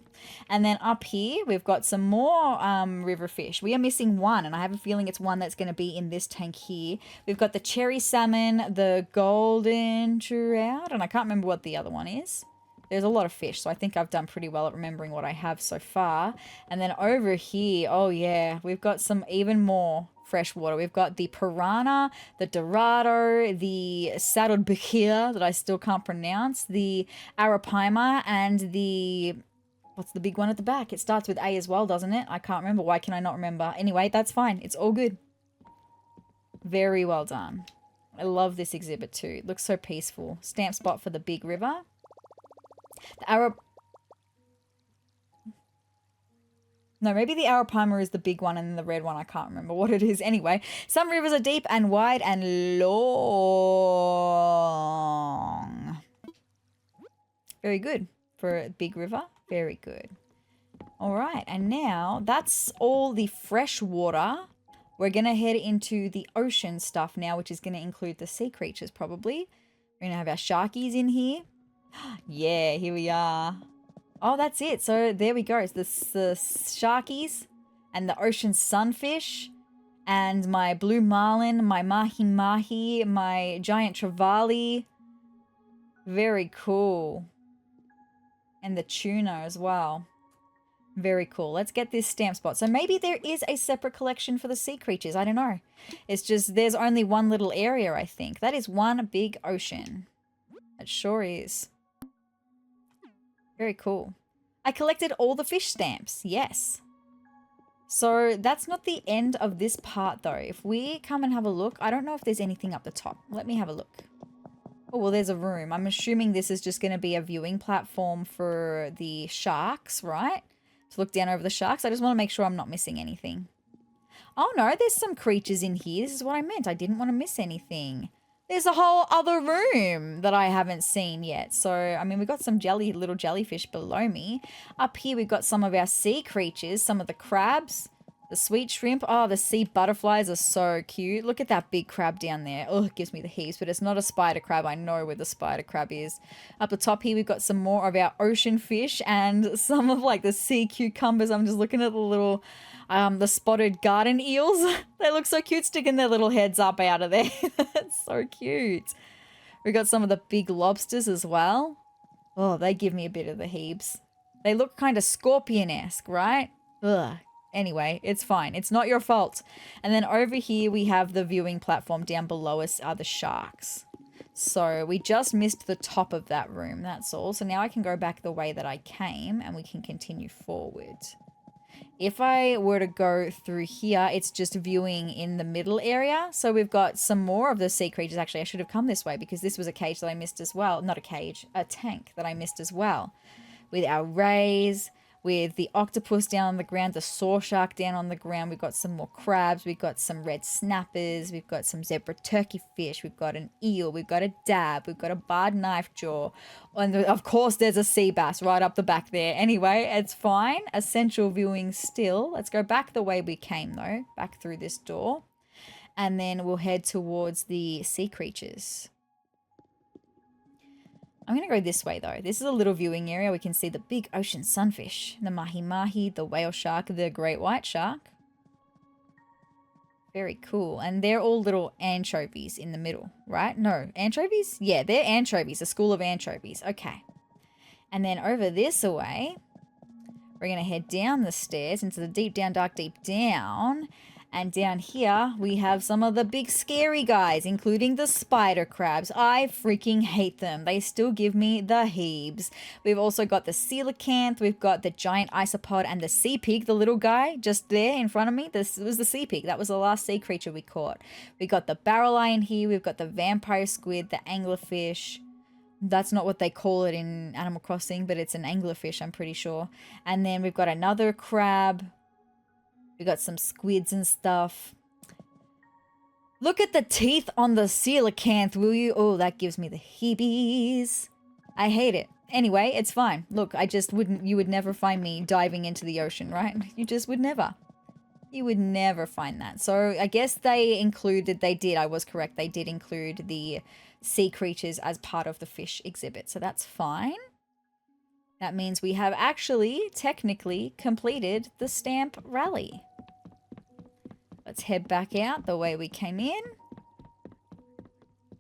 And then up here, we've got some more river fish. We are missing one, and I have a feeling it's one that's going to be in this tank here. We've got the cherry salmon, the golden trout, and I can't remember what the other one is. There's a lot of fish, so I think I've done pretty well at remembering what I have so far. And then over here, oh yeah, we've got some even more freshwater. We've got the piranha, the dorado, the saddled bakir that I still can't pronounce, the arapaima, and the... What's the big one at the back? It starts with A as well, doesn't it? I can't remember. Why can I not remember? Anyway, that's fine. It's all good. Very well done. I love this exhibit too. It looks so peaceful. Stamp spot for the big river. The No, maybe the arapaima is the big one and the red one, I can't remember what it is. Anyway, some rivers are deep and wide and long. Very good for a big river. Very good. All right, and now that's all the fresh water. We're going to head into the ocean stuff now, which is going to include the sea creatures probably. We're going to have our sharkies in here. Yeah, here we are. Oh, that's it. So there we go. It's the sharkies and the ocean sunfish and my blue marlin, my mahi-mahi, my giant trevally. Very cool. And the tuna as well. Very cool. Let's get this stamp spot. So maybe there is a separate collection for the sea creatures. I don't know. It's just there's only one little area, I think. That is one big ocean. It sure is. Very cool. I collected all the fish stamps. Yes. So that's not the end of this part though. If we come and have a look, I don't know if there's anything up the top. Let me have a look. Oh, well, there's a room. I'm assuming this is just going to be a viewing platform for the sharks, right? To look down over the sharks. I just want to make sure I'm not missing anything. Oh, no, there's some creatures in here. This is what I meant. I didn't want to miss anything. There's a whole other room that I haven't seen yet. So, I mean, we've got some little jellyfish below me. Up here, we've got some of our sea creatures, some of the crabs. The sweet shrimp. Oh, the sea butterflies are so cute. Look at that big crab down there. Oh, it gives me the heaves, but it's not a spider crab. I know where the spider crab is. Up the top here, we've got some more of our ocean fish and some of like the sea cucumbers. I'm just looking at the little, the spotted garden eels. They look so cute sticking their little heads up out of there. That's so cute. We've got some of the big lobsters as well. Oh, they give me a bit of the heaves. They look kind of scorpion-esque, right? Ugh. Anyway, it's fine. It's not your fault. And then over here, we have the viewing platform. Down below us are the sharks. So we just missed the top of that room. That's all. So now I can go back the way that I came and we can continue forward. If I were to go through here, it's just viewing in the middle area. So we've got some more of the sea creatures. Actually, I should have come this way because this was a cage that I missed as well. Not a cage, a tank that I missed as well. With our rays, with the octopus down on the ground, the saw shark down on the ground. We've got some more crabs. We've got some red snappers. We've got some zebra turkey fish. We've got an eel. We've got a dab. We've got a barred knife jaw. And of course, there's a sea bass right up the back there. Anyway, it's fine. Essential viewing still. Let's go back the way we came, though. Back through this door. And then we'll head towards the sea creatures. I'm going to go this way, though. This is a little viewing area. We can see the big ocean sunfish, the mahi-mahi, the whale shark, the great white shark. Very cool. And they're all little anchovies in the middle, right? No, anchovies? Yeah, they're anchovies, a school of anchovies. Okay. And then over this way, we're going to head down the stairs into the deep down, dark, deep down. And down here, we have some of the big scary guys, including the spider crabs. I freaking hate them. They still give me the heaves. We've also got the coelacanth. We've got the giant isopod and the sea pig, the little guy just there in front of me. This was the sea pig. That was the last sea creature we caught. We got the barrel eye in here. We've got the vampire squid, the anglerfish. That's not what they call it in Animal Crossing, but it's an anglerfish, I'm pretty sure. And then we've got another crab. We got some squids and stuff. Look at the teeth on the coelacanth, will you? Oh, that gives me the heebies. I hate it. Anyway, it's fine. Look, you would never find me diving into the ocean, right? You just would never. You would never find that. So I guess I was correct. They did include the sea creatures as part of the fish exhibit. So that's fine. That means we have actually, technically, completed the stamp rally. Let's head back out the way we came in.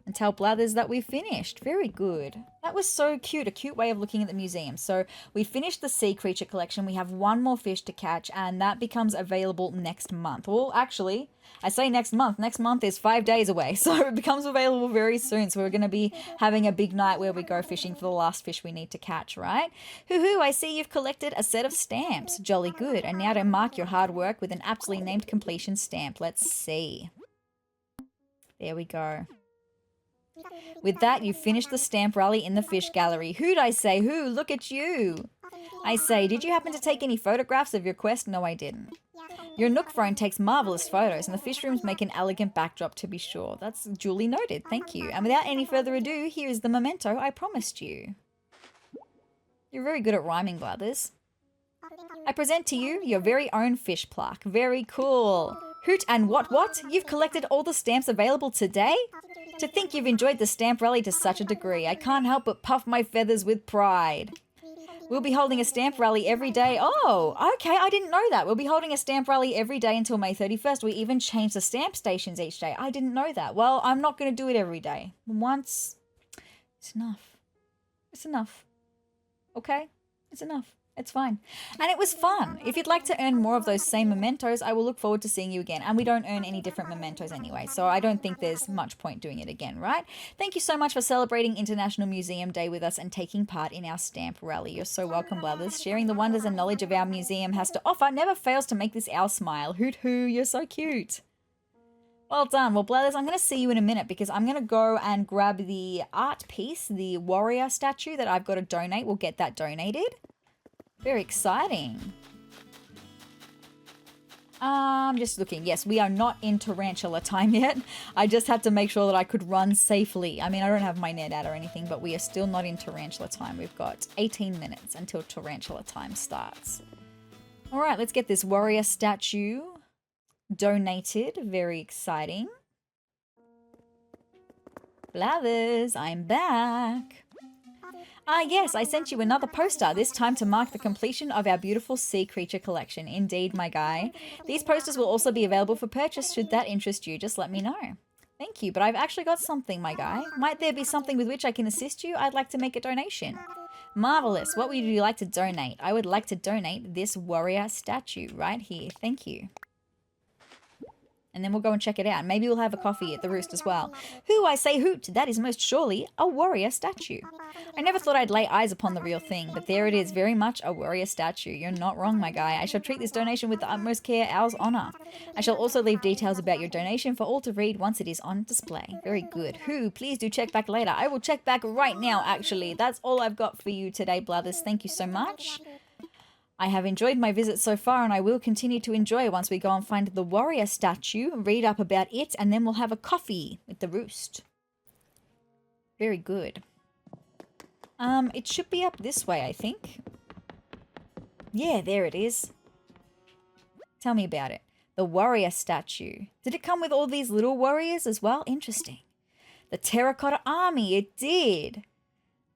and tell Blathers that we finished. Very good. That was so cute, a cute way of looking at the museum. So we finished the sea creature collection. We have one more fish to catch, and that becomes available next month. Well, actually, I say next month. Next month is 5 days away, so it becomes available very soon. So we're going to be having a big night where we go fishing for the last fish we need to catch, right? Hoo-hoo, I see you've collected a set of stamps. Jolly good. And now to mark your hard work with an aptly named completion stamp. Let's see. There we go. With that, you've finished the stamp rally in the fish gallery. Who'd I say? Who? Look at you. I say, did you happen to take any photographs of your quest? No, I didn't. Your Nook phone takes marvellous photos, and the fish rooms make an elegant backdrop, to be sure. That's duly noted. Thank you. And without any further ado, here is the memento I promised you. You're very good at rhyming, Blathers. I present to you your very own fish plaque. Very cool. Hoot and what? You've collected all the stamps available today? To think you've enjoyed the stamp rally to such a degree, I can't help but puff my feathers with pride. We'll be holding a stamp rally every day. Oh, okay, I didn't know that. We'll be holding a stamp rally every day until May 31st. We even change the stamp stations each day. I didn't know that. Well, I'm not going to do it every day. Once, it's enough. It's enough. Okay? It's enough. It's fine. And it was fun. If you'd like to earn more of those same mementos, I will look forward to seeing you again. And we don't earn any different mementos anyway, so I don't think there's much point doing it again, right? Thank you so much for celebrating International Museum Day with us and taking part in our stamp rally. You're so welcome, Blathers. Sharing the wonders and knowledge of our museum has to offer never fails to make this our smile. Hoot hoo, you're so cute. Well done. Well, Blathers, I'm going to see you in a minute because I'm going to go and grab the art piece, the warrior statue that I've got to donate. We'll get that donated. Very exciting. I'm just looking. Yes, we are not in tarantula time yet. I just had to make sure that I could run safely. I mean, I don't have my net out or anything, but we are still not in tarantula time. We've got 18 minutes until tarantula time starts. All right, let's get this warrior statue donated. Very exciting. Blathers, I'm back. Ah, yes, I sent you another poster, this time to mark the completion of our beautiful sea creature collection. Indeed, my guy. These posters will also be available for purchase should that interest you. Just let me know. Thank you, but I've actually got something, my guy. Might there be something with which I can assist you? I'd like to make a donation. Marvelous. What would you like to donate? I would like to donate this warrior statue right here. Thank you. And then we'll go and check it out. Maybe we'll have a coffee at the Roost as well. Who, I say hoot, that is most surely a warrior statue. I never thought I'd lay eyes upon the real thing, but there it is, very much a warrior statue. You're not wrong, my guy. I shall treat this donation with the utmost care, ours honour. I shall also leave details about your donation for all to read once it is on display. Very good. Who, please do check back later. I will check back right now, actually. That's all I've got for you today, Blathers. Thank you so much. I have enjoyed my visit so far, and I will continue to enjoy once we go and find the warrior statue, read up about it, and then we'll have a coffee at the Roost. Very good. It should be up this way, I think. Yeah, there it is. Tell me about it. The warrior statue. Did it come with all these little warriors as well? Interesting. The Terracotta Army, it did.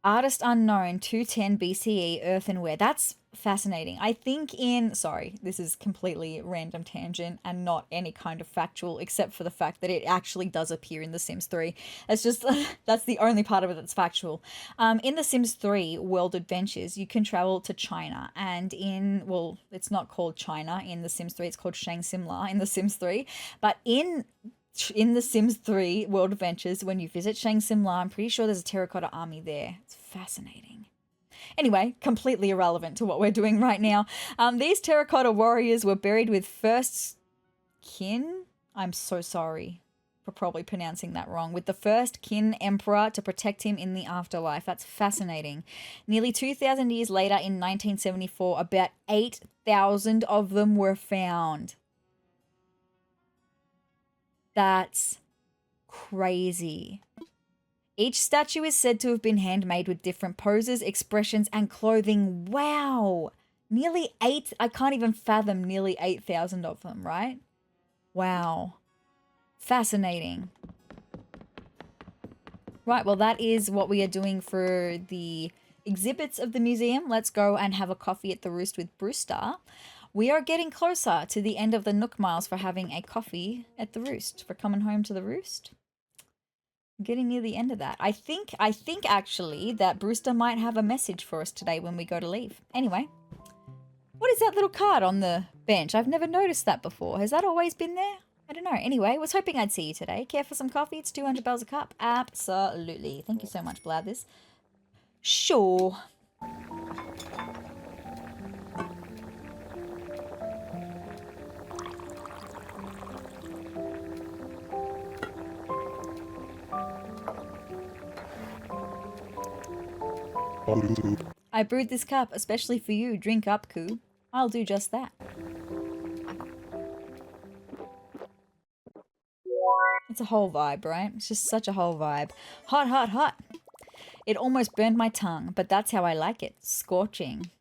Artist unknown, 210 BCE, earthenware. That's fascinating. I think sorry, this is completely random tangent and not any kind of factual, except for the fact that it actually does appear in The Sims 3. It's just, that's the only part of it that's factual. In The Sims 3 World Adventures, you can travel to China, and well, it's not called China in The Sims 3, it's called Shang Simla in The Sims 3, but in The Sims 3 World Adventures, when you visit Shang Simla, I'm pretty sure there's a terracotta army there. It's fascinating. Anyway, completely irrelevant to what we're doing right now. These terracotta warriors were buried with first kin. I'm so sorry for probably pronouncing that wrong. With the first kin emperor to protect him in the afterlife. That's fascinating. Nearly 2,000 years later in 1974, about 8,000 of them were found. That's crazy. Each statue is said to have been handmade with different poses, expressions, and clothing. Wow. I can't even fathom nearly 8,000 of them, right? Wow. Fascinating. Right, well, that is what we are doing for the exhibits of the museum. Let's go and have a coffee at the Roost with Brewster. We are getting closer to the end of the Nook Miles for having a coffee at the Roost, for coming home to the Roost. Getting near the end of that. I think actually that Brewster might have a message for us today when we go to leave. Anyway, what is that little card on the bench? I've never noticed that before. Has that always been there? I don't know. Anyway, was hoping I'd see you today. Care for some coffee? It's 200 bells a cup. Absolutely. Thank you so much, Blathers. Sure. I brewed this cup especially for you. Drink up, Koo. I'll do just that. It's a whole vibe, right? It's just such a whole vibe. Hot, hot, hot. It almost burned my tongue, but that's how I like it. Scorching.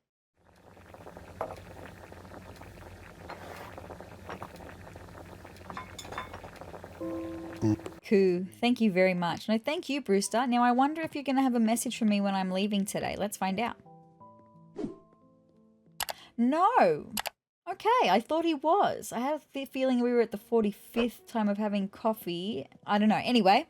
Cool. Thank you very much. No, thank you, Brewster. Now, I wonder if you're going to have a message for me when I'm leaving today. Let's find out. No. Okay, I thought he was. I had a feeling we were at the 45th time of having coffee. I don't know. Anyway,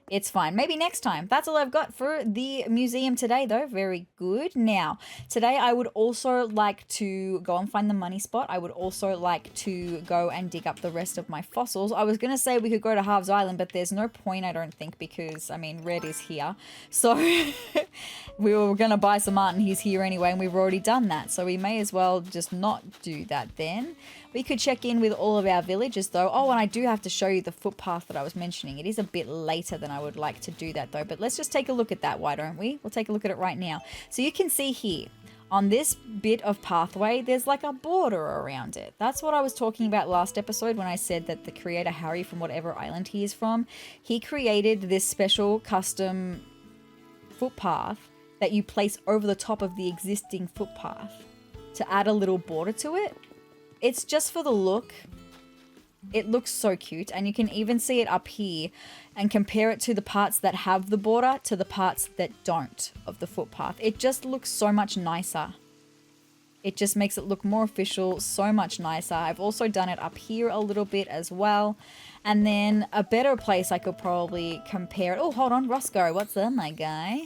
it's fine. Maybe next time. That's all I've got for the museum today, though. Very good. Now, today I would also like to go and find the money spot. I would also like to go and dig up the rest of my fossils. I was going to say we could go to Harv's Island, but there's no point, I don't think, because, I mean, Red is here. So, we were going to buy some art, and he's here anyway, and we've already done that. So, we may as well just not do that then. We could check in with all of our villagers, though. Oh, and I do have to show you the footpath that I was mentioning. It is a bit later than I would like to do that, though. But let's just take a look at that, why don't we? We'll take a look at it right now. So you can see here, on this bit of pathway, there's like a border around it. That's what I was talking about last episode when I said that the creator, Harry, from whatever island he is from, he created this special custom footpath that you place over the top of the existing footpath to add a little border to it. It's just for the look. It looks so cute, and you can even see it up here and compare it to the parts that have the border to the parts that don't of the footpath. It just looks so much nicer. It just makes it look more official, so much nicer. I've also done it up here a little bit as well. And then a better place I could probably compare it. Oh, hold on, Roscoe, what's up, my guy?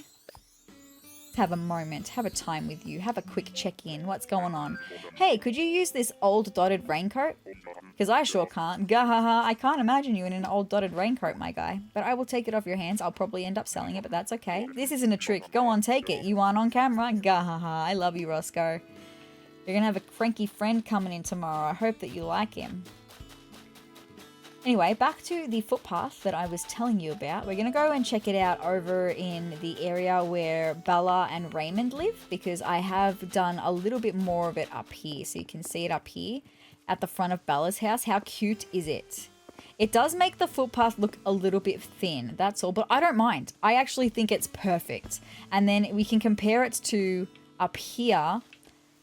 Have a moment, have a time with you, have a quick check-in. What's going on? Hey, could you use this old dotted raincoat? Because I sure can't. Gahaha, I can't imagine you in an old dotted raincoat, my guy. But I will take it off your hands. I'll probably end up selling it, but that's okay. This isn't a trick. Go on, take it. You aren't on camera. Gahaha, I love you, Roscoe. You're gonna have a cranky friend coming in tomorrow. I hope that you like him. Anyway, back to the footpath that I was telling you about. We're going to go and check it out over in the area where Bella and Raymond live, because I have done a little bit more of it up here. So you can see it up here at the front of Bella's house. How cute is it? It does make the footpath look a little bit thin, that's all, but I don't mind. I actually think it's perfect. And then we can compare it to up here.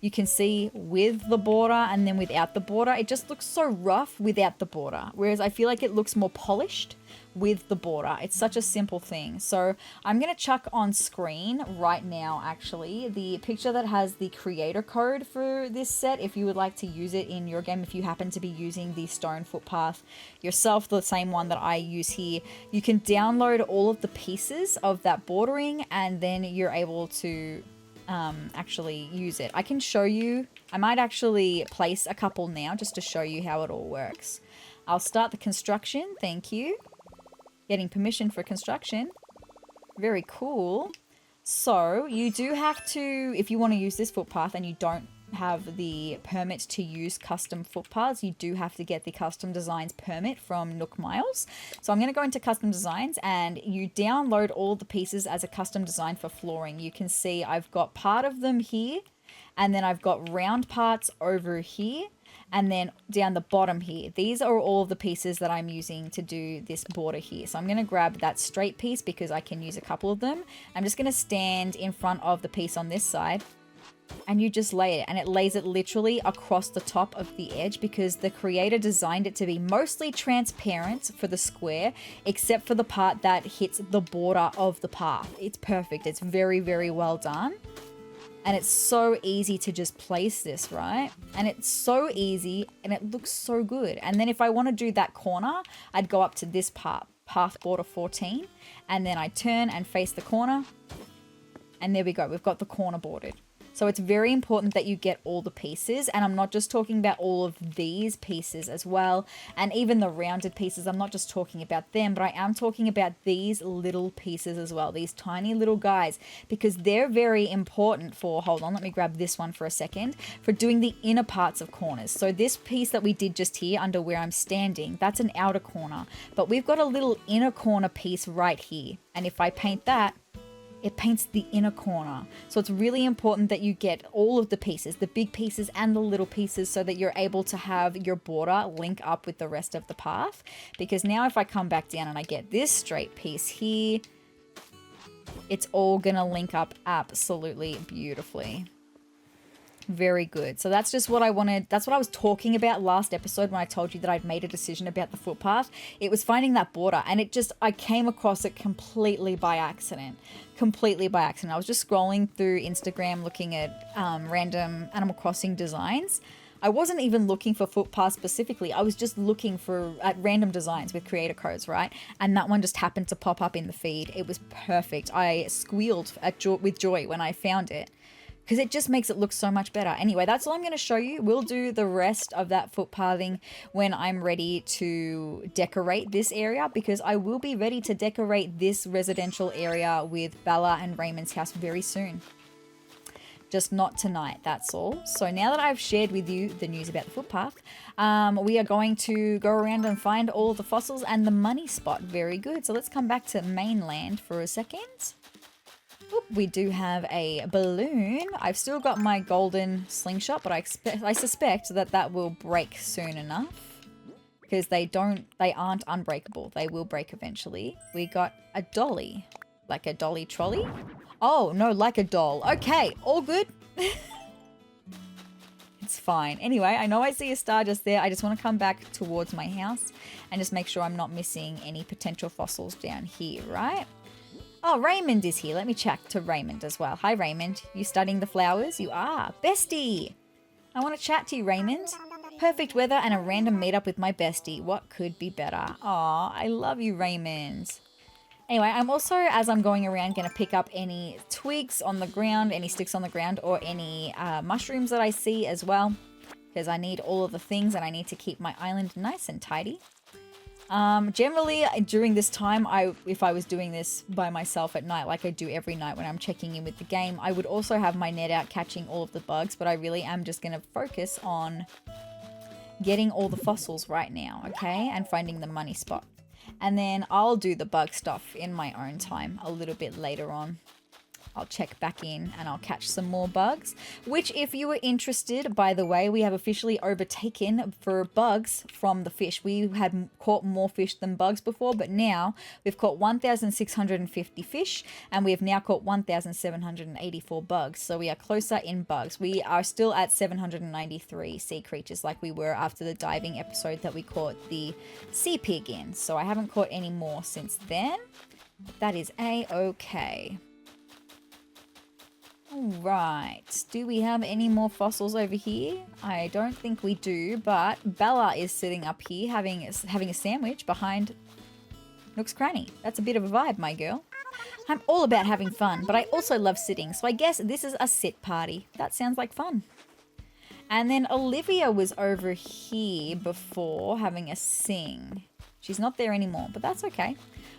You can see with the border and then without the border. It just looks so rough without the border. Whereas I feel like it looks more polished with the border. It's such a simple thing. So I'm going to chuck on screen right now, actually, the picture that has the creator code for this set. If you would like to use it in your game, if you happen to be using the stone footpath yourself, the same one that I use here, you can download all of the pieces of that bordering and then you're able to actually use it. I can show you. I might actually place a couple now just to show you how it all works. I'll start the construction. Thank you. Getting permission for construction. Very cool. So you do have to, if you want to use this footpath and you don't have the permit to use custom footpaths, you do have to get the custom designs permit from Nook Miles. So I'm going to go into custom designs and you download all the pieces as a custom design for flooring. You can see I've got part of them here, and then I've got round parts over here, and then down the bottom here. These are all of the pieces that I'm using to do this border here. So I'm going to grab that straight piece because I can use a couple of them. I'm just going to stand in front of the piece on this side, and you just lay it, and it lays it literally across the top of the edge because the creator designed it to be mostly transparent for the square, except for the part that hits the border of the path. It's perfect. It's very, very well done. And it's so easy to just place this, right? And it's so easy and it looks so good. And then if I want to do that corner, I'd go up to this part path border 14, and then I turn and face the corner, and there we go. We've got the corner bordered. So it's very important that you get all the pieces, and I'm not just talking about all of these pieces as well, and even the rounded pieces. I'm not just talking about them, but I am talking about these little pieces as well, these tiny little guys, because they're very important for, hold on, let me grab this one for a second, for doing the inner parts of corners. So this piece that we did just here under where I'm standing, that's an outer corner, but we've got a little inner corner piece right here, and if I paint that, it paints the inner corner. So it's really important that you get all of the pieces, the big pieces and the little pieces, so that you're able to have your border link up with the rest of the path. Because now if I come back down and I get this straight piece here, it's all gonna link up absolutely beautifully. Very good. So that's just what I wanted. That's what I was talking about last episode when I told you that I'd made a decision about the footpath. It was finding that border, and I came across it completely by accident. Completely by accident. I was just scrolling through Instagram looking at random Animal Crossing designs. I wasn't even looking for footpaths specifically. I was just looking at random designs with creator codes, right? And that one just happened to pop up in the feed. It was perfect. I squealed with joy when I found it, because it just makes it look so much better. Anyway, that's all I'm going to show you. We'll do the rest of that footpathing when I'm ready to decorate this area, because I will be ready to decorate this residential area with Bella and Raymond's house very soon. Just not tonight, that's all. So now that I've shared with you the news about the footpath, we are going to go around and find all of the fossils and the money spot. Very good. So let's come back to mainland for a second. Oop, we do have a balloon. I've still got my golden slingshot, but I suspect that will break soon enough, because they aren't unbreakable. They will break eventually. We got a dolly, like a dolly trolley. Oh no, like a doll. Okay, all good. It's fine. Anyway, I know I see a star just there. I just want to come back towards my house and just make sure I'm not missing any potential fossils down here, right? Oh, Raymond is here. Let me chat to Raymond as well. Hi, Raymond. You studying the flowers? You are. Bestie! I want to chat to you, Raymond. Perfect weather and a random meetup with my bestie. What could be better? Aw, I love you, Raymond. Anyway, I'm also, as I'm going around, going to pick up any twigs on the ground, any sticks on the ground, or any mushrooms that I see as well, because I need all of the things and I need to keep my island nice and tidy. Generally during this time, if I was doing this by myself at night, like I do every night when I'm checking in with the game, I would also have my net out catching all of the bugs, but I really am just going to focus on getting all the fossils right now, okay? And finding the money spot. And then I'll do the bug stuff in my own time a little bit later on. I'll check back in and I'll catch some more bugs, which, if you were interested, by the way, we have officially overtaken for bugs from the fish. We had caught more fish than bugs before, but now we've caught 1,650 fish and we have now caught 1,784 bugs. So we are closer in bugs. We are still at 793 sea creatures like we were after the diving episode that we caught the sea pig in. So I haven't caught any more since then. That is a-okay. Right, do we have any more fossils over here? I don't think we do, but Bella is sitting up here having a sandwich behind Nook's Cranny. That's a bit of a vibe, my girl. I'm all about having fun, but I also love sitting, so I guess this is a sit party. That sounds like fun. And then Olivia was over here before having a sing. She's not there anymore, but that's okay.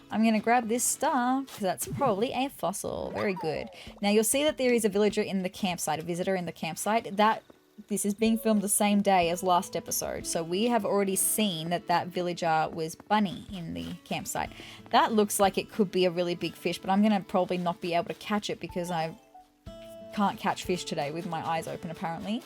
I'm going to grab this star because that's probably a fossil. Very good. Now you'll see that there is a villager in the campsite, a visitor in the campsite. This is being filmed the same day as last episode. So we have already seen that villager was Bunny in the campsite. That looks like it could be a really big fish, but I'm going to probably not be able to catch it because I can't catch fish today with my eyes open apparently.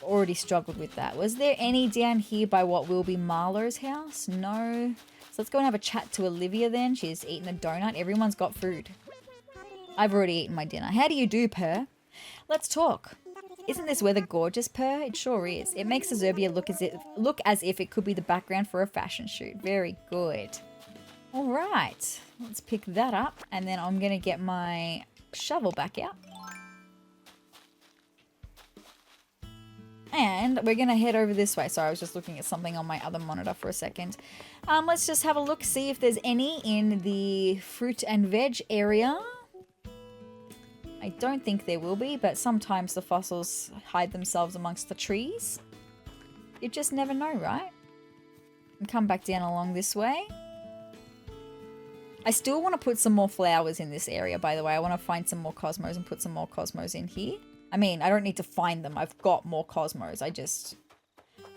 Already struggled with that. Was there any down here by what will be Marlowe's house? No. So let's go and have a chat to Olivia then. She's eaten a donut. Everyone's got food. I've already eaten my dinner. How do you do, Purr? Let's talk. Isn't this weather gorgeous, Purr? It sure is. It makes Zerbia look as if it could be the background for a fashion shoot. Very good. All right. Let's pick that up. And then I'm going to get my shovel back out. And we're going to head over this way. Sorry, I was just looking at something on my other monitor for a second. Let's just have a look, see if there's any in the fruit and veg area. I don't think there will be, but sometimes the fossils hide themselves amongst the trees. You just never know, right? And come back down along this way. I still want to put some more flowers in this area, by the way. I want to find some more cosmos and put some more cosmos in here. I mean, I don't need to find them. I've got more cosmos. I just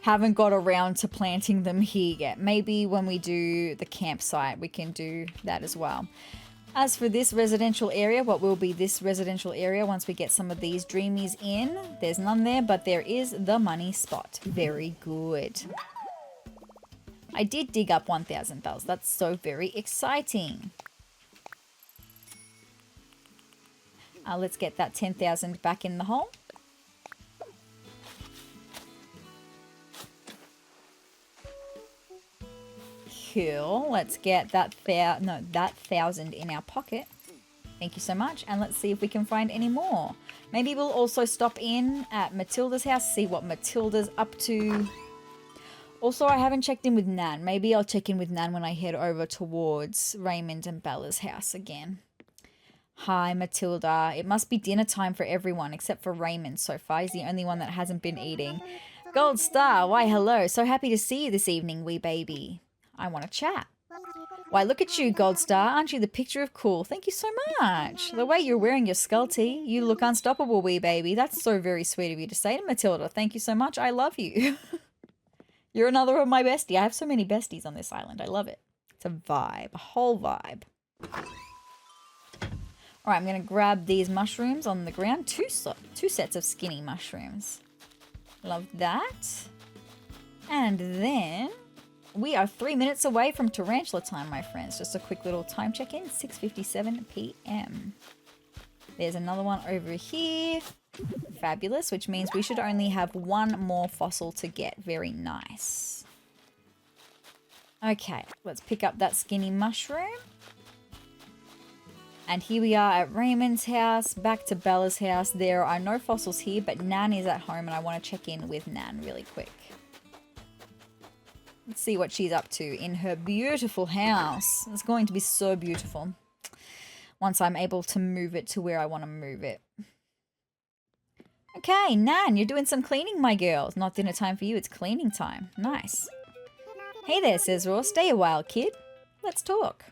haven't got around to planting them here yet. Maybe when we do the campsite, we can do that as well. As for this residential area, what will be this residential area once we get some of these dreamies in? There's none there, but there is the money spot. Very good. I did dig up 1,000 bells. That's so very exciting. Let's get that 10,000 back in the hole. Cool. Let's get that 1,000 in our pocket. Thank you so much. And let's see if we can find any more. Maybe we'll also stop in at Matilda's house, see what Matilda's up to. Also, I haven't checked in with Nan. Maybe I'll check in with Nan when I head over towards Raymond and Bella's house again. Hi, Matilda. It must be dinner time for everyone except for Raymond so far. He's the only one that hasn't been eating. Gold Star, why hello. So happy to see you this evening, wee baby. I want to chat. Why, look at you, Gold Star. Aren't you the picture of cool? Thank you so much. The way you're wearing your skull tee, you look unstoppable, wee baby. That's so very sweet of you to say to Matilda. Thank you so much. I love you. You're another of my bestie. I have so many besties on this island. I love it. It's a vibe, a whole vibe. All right, I'm going to grab these mushrooms on the ground. Two sets of skinny mushrooms. Love that. And then we are 3 minutes away from tarantula time, my friends. Just a quick little time check-in. 6:57 p.m. There's another one over here. Fabulous, which means we should only have one more fossil to get. Very nice. Okay, let's pick up that skinny mushroom. And here we are at Raymond's house, back to Bella's house. There are no fossils here, but Nan is at home and I want to check in with Nan really quick. Let's see what she's up to in her beautiful house. It's going to be so beautiful once I'm able to move it to where I want to move it. Okay, Nan, you're doing some cleaning, my girl. It's not dinner time for you, it's cleaning time. Nice. Hey there, sezrawrr. Stay a while, kid. Let's talk.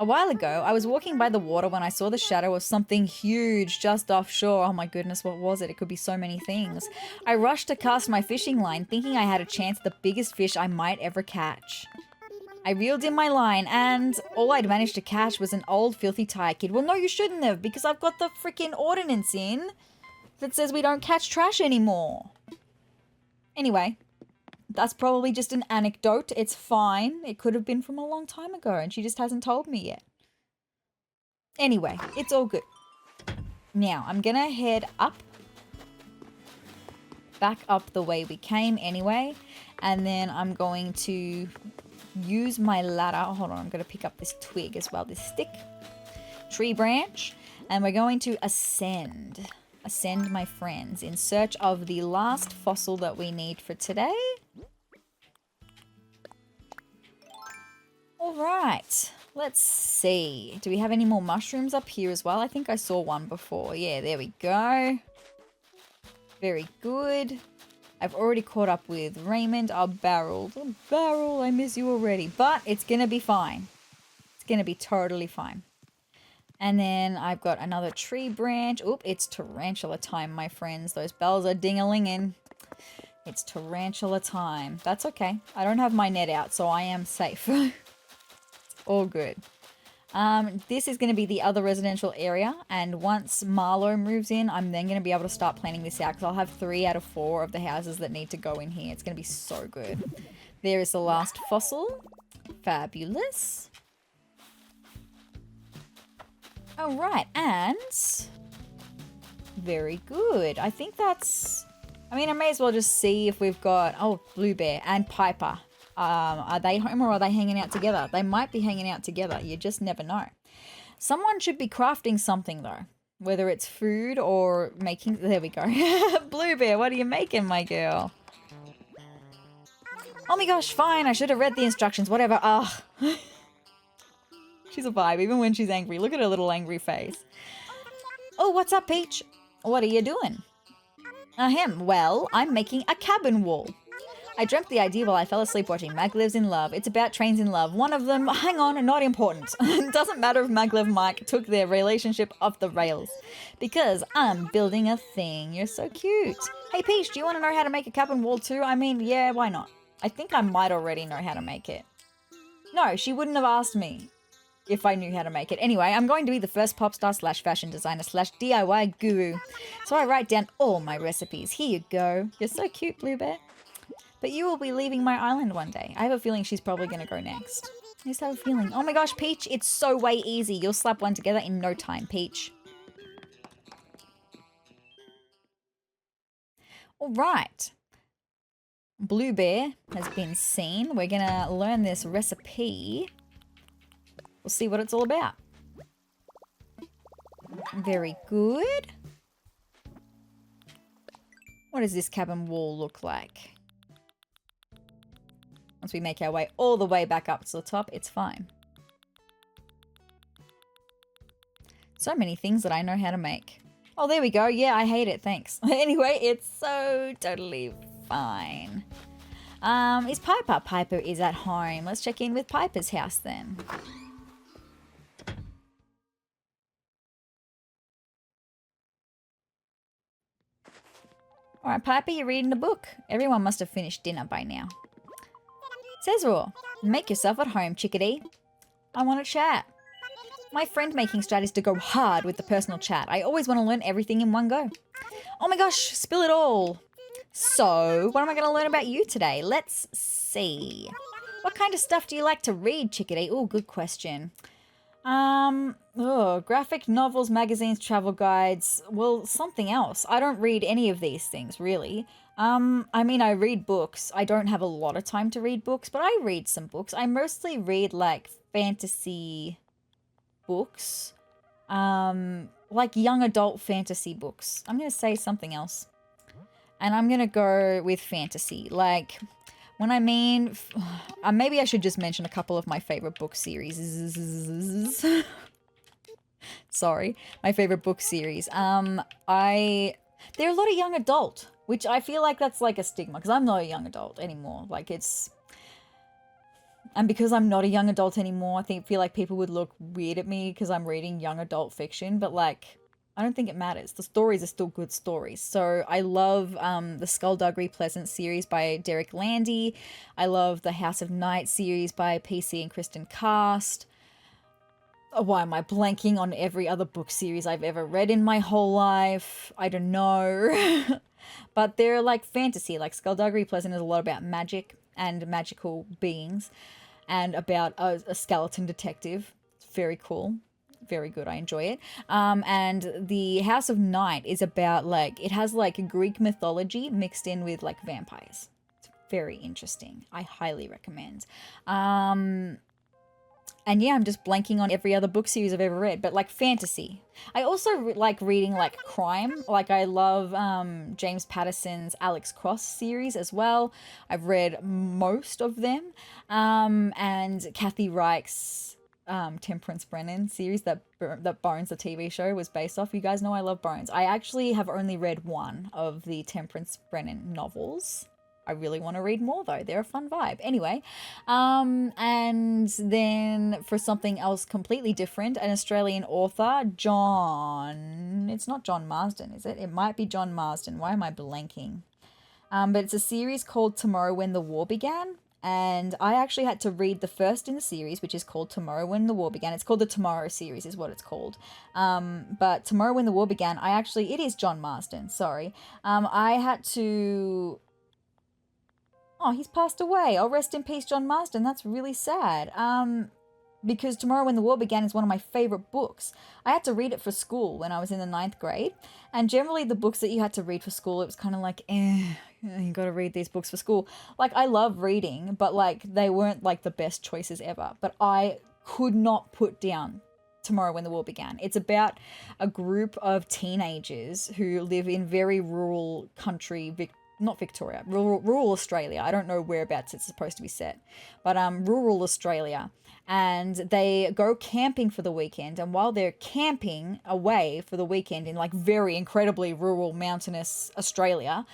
A while ago, I was walking by the water when I saw the shadow of something huge just offshore. Oh my goodness, what was it? It could be so many things. I rushed to cast my fishing line, thinking I had a chance at the biggest fish I might ever catch. I reeled in my line, and all I'd managed to catch was an old filthy tire kid. Well, no, you shouldn't have, because I've got the freaking ordinance in that says we don't catch trash anymore. Anyway, that's probably just an anecdote. It's fine. It could have been from a long time ago and she just hasn't told me yet. Anyway, it's all good. Now, I'm going to head up. Back up the way we came anyway. And then I'm going to use my ladder. Hold on, I'm going to pick up this twig as well, this stick. Tree branch. And we're going to ascend. Ascend, my friends, in search of the last fossil that we need for today. All right, let's see. Do we have any more mushrooms up here as well? I think I saw one before. Yeah, there we go. Very good. I've already caught up with Raymond. Oh, Barrel. Oh, Barrel, I miss you already. But it's going to be fine. It's going to be totally fine. And then I've got another tree branch. Oop, it's tarantula time, my friends. Those bells are ding-a-linging. It's tarantula time. That's okay. I don't have my net out, so I am safe. It's all good. This is going to be the other residential area. And once Marlowe moves in, I'm then going to be able to start planning this out because I'll have 3 out of 4 of the houses that need to go in here. It's going to be so good. There is the last fossil. Fabulous. All right, and very good. I think that's, I mean, I may as well just see if we've got, oh, Blue Bear and Piper. Are they home or are they hanging out together? They might be hanging out together. You just never know. Someone should be crafting something though. Whether it's food or making... There we go. Blue Bear, what are you making, my girl? Oh my gosh, fine. I should have read the instructions. Whatever. Ugh. She's a vibe, even when she's angry. Look at her little angry face. Oh, what's up, Peach? What are you doing? Ahem. Well, I'm making a cabin wall. I dreamt the idea while I fell asleep watching Maglev's in Love. It's about trains in love. One of them, hang on, not important. It doesn't matter if Maglev and Mike took their relationship off the rails. Because I'm building a thing. You're so cute. Hey, Peach, do you want to know how to make a cabin wall too? I mean, yeah, why not? I think I might already know how to make it. No, she wouldn't have asked me if I knew how to make it. Anyway, I'm going to be the first pop star slash fashion designer slash DIY guru. So I write down all my recipes. Here you go. You're so cute, Blue Bear. But you will be leaving my island one day. I have a feeling she's probably going to go next. I just have a feeling. Oh my gosh, Peach, it's so way easy. You'll slap one together in no time, Peach. All right. Blue Bear has been seen. We're going to learn this recipe. We'll see what it's all about. Very good. What does this cabin wall look like? Once we make our way all the way back up to the top, it's fine. So many things that I know how to make. Oh, there we go. Yeah, I hate it. Thanks. Anyway, it's so totally fine. Is Piper? Piper is at home. Let's check in with Piper's house then. All right, Piper, you're reading a book. Everyone must have finished dinner by now. Sezrawrr, make yourself at home, chickadee. I want to chat. My friend making strat is to go hard with the personal chat. I always want to learn everything in one go. Oh my gosh, spill it all. So, what am I going to learn about you today? Let's see. What kind of stuff do you like to read, chickadee? Oh, good question. Graphic novels, magazines, travel guides. Well, something else. I don't read any of these things, really. I mean, I read books. I don't have a lot of time to read books, but I read some books. I mostly read, like, fantasy books. Like young adult fantasy books. I'm going to say something else. And I'm going to go with fantasy. Like, when I mean... maybe I should just mention a couple of my favorite book series. Sorry. My favorite book series. They're a lot of young adult, which I feel like that's like a stigma, because I'm not a young adult anymore. Like, it's... And because I'm not a young adult anymore, I feel like people would look weird at me because I'm reading young adult fiction, but like... I don't think it matters. The stories are still good stories. So I love the Skullduggery Pleasant series by Derek Landy. I love the House of Night series by PC and Kristen Cast. Oh, why am I blanking on every other book series I've ever read in my whole life? I don't know. But they're like fantasy. Like Skullduggery Pleasant is a lot about magic and magical beings and about a skeleton detective. It's very cool. Very good. I enjoy it. And the House of Night is about like, it has like Greek mythology mixed in with like vampires. It's very interesting. I highly recommend. And yeah, I'm just blanking on every other book series I've ever read, but like fantasy. I also like reading like crime. Like I love James Patterson's Alex Cross series as well. I've read most of them. And Kathy Reich's Temperance Brennan series that Bones, the TV show, was based off. You guys know I love Bones. I actually have only read one of the Temperance Brennan novels. I really want to read more though. They're a fun vibe. Anyway, and then for something else completely different, an Australian author, it's not John Marsden, is it? It might be John Marsden. Why am I blanking? But it's a series called Tomorrow When the War Began. And I actually had to read the first in the series, which is called Tomorrow When the War Began. It's called the Tomorrow series is what it's called. But Tomorrow When the War Began, it is John Marsden, sorry. I had to... Oh, he's passed away. Oh, rest in peace, John Marsden. That's really sad. Because Tomorrow When the War Began is one of my favorite books. I had to read it for school when I was in the 9th grade. And generally the books that you had to read for school, it was kind of like, you got to read these books for school. Like, I love reading, but like they weren't like the best choices ever. But I could not put down Tomorrow When the War Began. It's about a group of teenagers who live in very rural country, not Victoria, rural Australia. I don't know whereabouts it's supposed to be set, but rural Australia. And they go camping for the weekend. And while they're camping away for the weekend in like very incredibly rural mountainous Australia,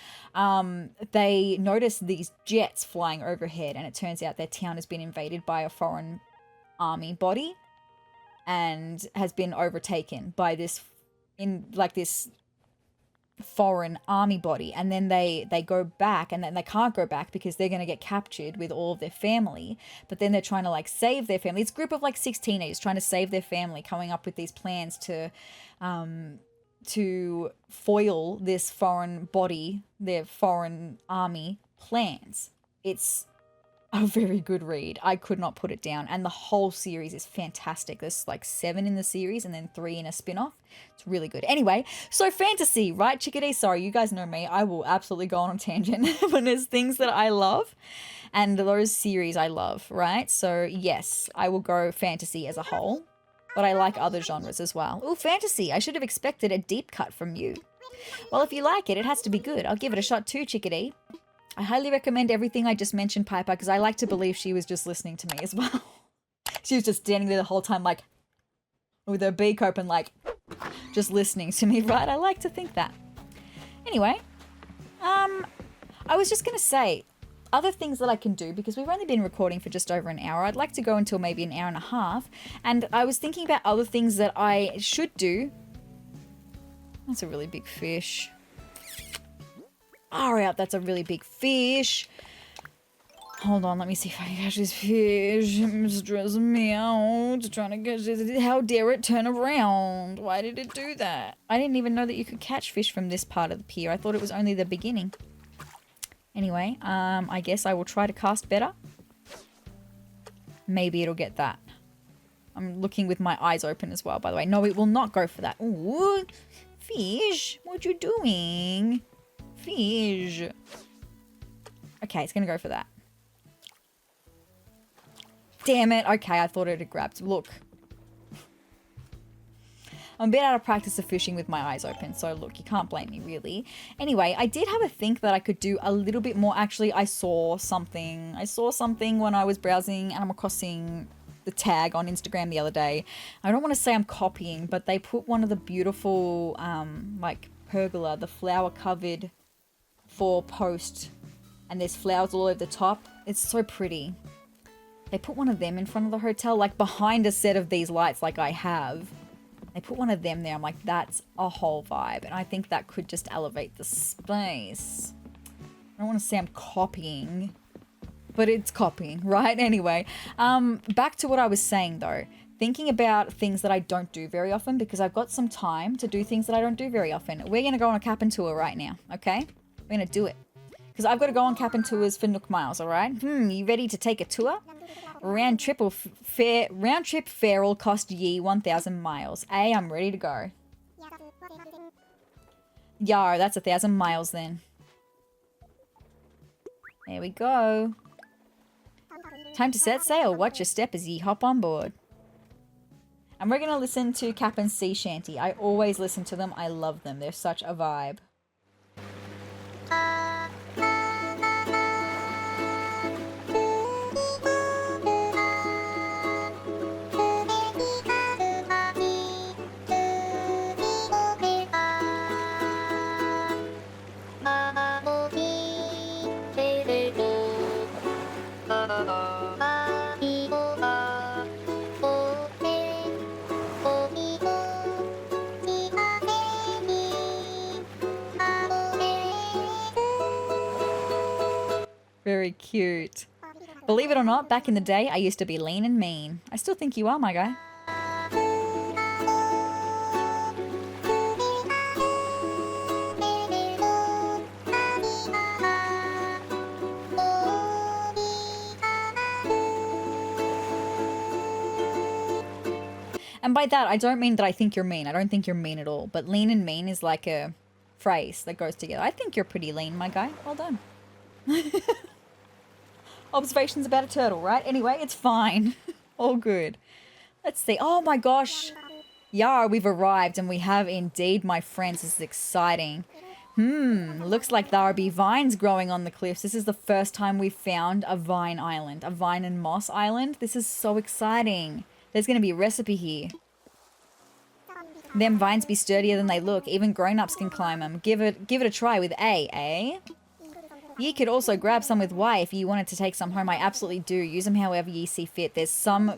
they notice these jets flying overhead. And it turns out their town has been invaded by a foreign army body and has been overtaken by this foreign army body. And then they go back, and then they can't go back because they're going to get captured with all of their family. But then they're trying to like save their family. It's a group of like 6 teenagers trying to save their family, coming up with these plans to foil this foreign body, their foreign army plans. It's a very good read. I could not put it down. And the whole series is fantastic. There's like 7 in the series and then 3 in a spin-off. It's really good. Anyway, so fantasy, right, Chickadee? Sorry, you guys know me. I will absolutely go on a tangent when there's things that I love and those series I love, right? So yes, I will go fantasy as a whole, but I like other genres as well. Oh, fantasy. I should have expected a deep cut from you. Well, if you like it, it has to be good. I'll give it a shot too, Chickadee. I highly recommend everything I just mentioned, Piper, because I like to believe she was just listening to me as well. She was just standing there the whole time, like, with her beak open, like, just listening to me, right? I like to think that. Anyway, I was just going to say, other things that I can do, because we've only been recording for just over an hour. I'd like to go until maybe an hour and a half, and I was thinking about other things that I should do. That's a really big fish. Far out, that's a really big fish. Hold on, let me see if I can catch this fish. It's stressing me out. Trying to catch it. How dare it turn around? Why did it do that? I didn't even know that you could catch fish from this part of the pier. I thought it was only the beginning. Anyway, I guess I will try to cast better. Maybe it'll get that. I'm looking with my eyes open as well, by the way. No, it will not go for that. Ooh, fish, what you doing? Fish. Okay, it's gonna go for that. Damn it. Okay, I thought it had grabbed. Look. I'm a bit out of practice of fishing with my eyes open, so look, you can't blame me, really. Anyway, I did have a think that I could do a little bit more. Actually, I saw something when I was browsing Animal Crossing, the tag on Instagram the other day. I don't want to say I'm copying, but they put one of the beautiful, like, pergola, the flower-covered 4-post, and there's flowers all over the top. It's so pretty. They put one of them in front of the hotel, like behind a set of these lights like I have. They put one of them there. I'm like, that's a whole vibe. And I think that could just elevate the space. I don't want to say I'm copying, but it's copying, right? Anyway, back to what I was saying though. Thinking about things that I don't do very often, because I've got some time to do things that I don't do very often. We're going to go on a Kapp'n tour right now, okay? We're going to do it. Because I've got to go on Kapp'n tours for Nook Miles, all right? You ready to take a tour? Round trip fare will cost ye 1,000 miles. I'm ready to go. Yar, that's 1,000 miles then. There we go. Time to set sail. Watch your step as ye hop on board. And we're going to listen to Kapp'n's Sea Shanty. I always listen to them. I love them. They're such a vibe. Very cute. Believe it or not, back in the day, I used to be lean and mean. I still think you are, my guy. And by that, I don't mean that I think you're mean. I don't think you're mean at all. But lean and mean is like a phrase that goes together. I think you're pretty lean, my guy. Well done. Observations about a turtle, right? Anyway, it's fine. All good. Let's see. Oh my gosh. Yeah, we've arrived and we have indeed, my friends. This is exciting. Looks like there'll be vines growing on the cliffs. This is the first time we've found a vine island, a vine and moss island. This is so exciting. There's going to be a recipe here. Them vines be sturdier than they look. Even grown-ups can climb them. Give it a try with A, eh? You could also grab some with Y if you wanted to take some home. I absolutely do. Use them however ye see fit. There's some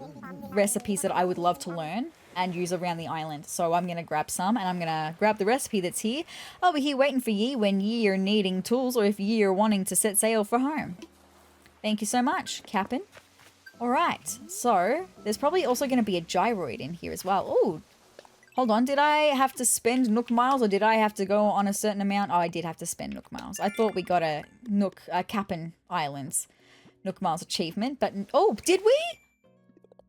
recipes that I would love to learn and use around the island. So I'm going to grab some, and I'm going to grab the recipe that's here. I'll be here waiting for ye when ye are needing tools or if ye are wanting to set sail for home. Thank you so much, Kapp'n. All right, so there's probably also going to be a gyroid in here as well. Oh, hold on. Did I have to spend Nook miles or did I have to go on a certain amount? Oh, I did have to spend Nook miles. I thought we got a Kapp'n Islands Nook miles achievement, but oh, did we?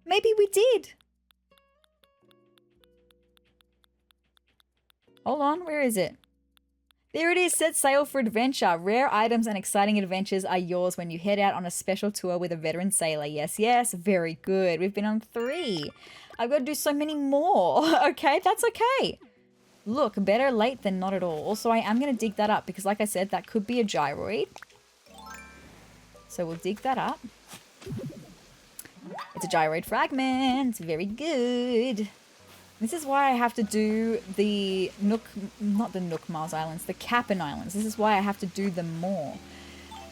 Maybe we did. Hold on, where is it? There it is, set sail for adventure. Rare items and exciting adventures are yours when you head out on a special tour with a veteran sailor. Yes, yes, very good. We've been on 3. I've got to do so many more. Okay, that's okay. Look, better late than not at all. Also, I am going to dig that up because like I said, that could be a gyroid. So we'll dig that up. It's a gyroid fragment. Very good. This is why I have to do the Nook, not the Nook Mars Islands, the Kapp'n Islands. This is why I have to do them more.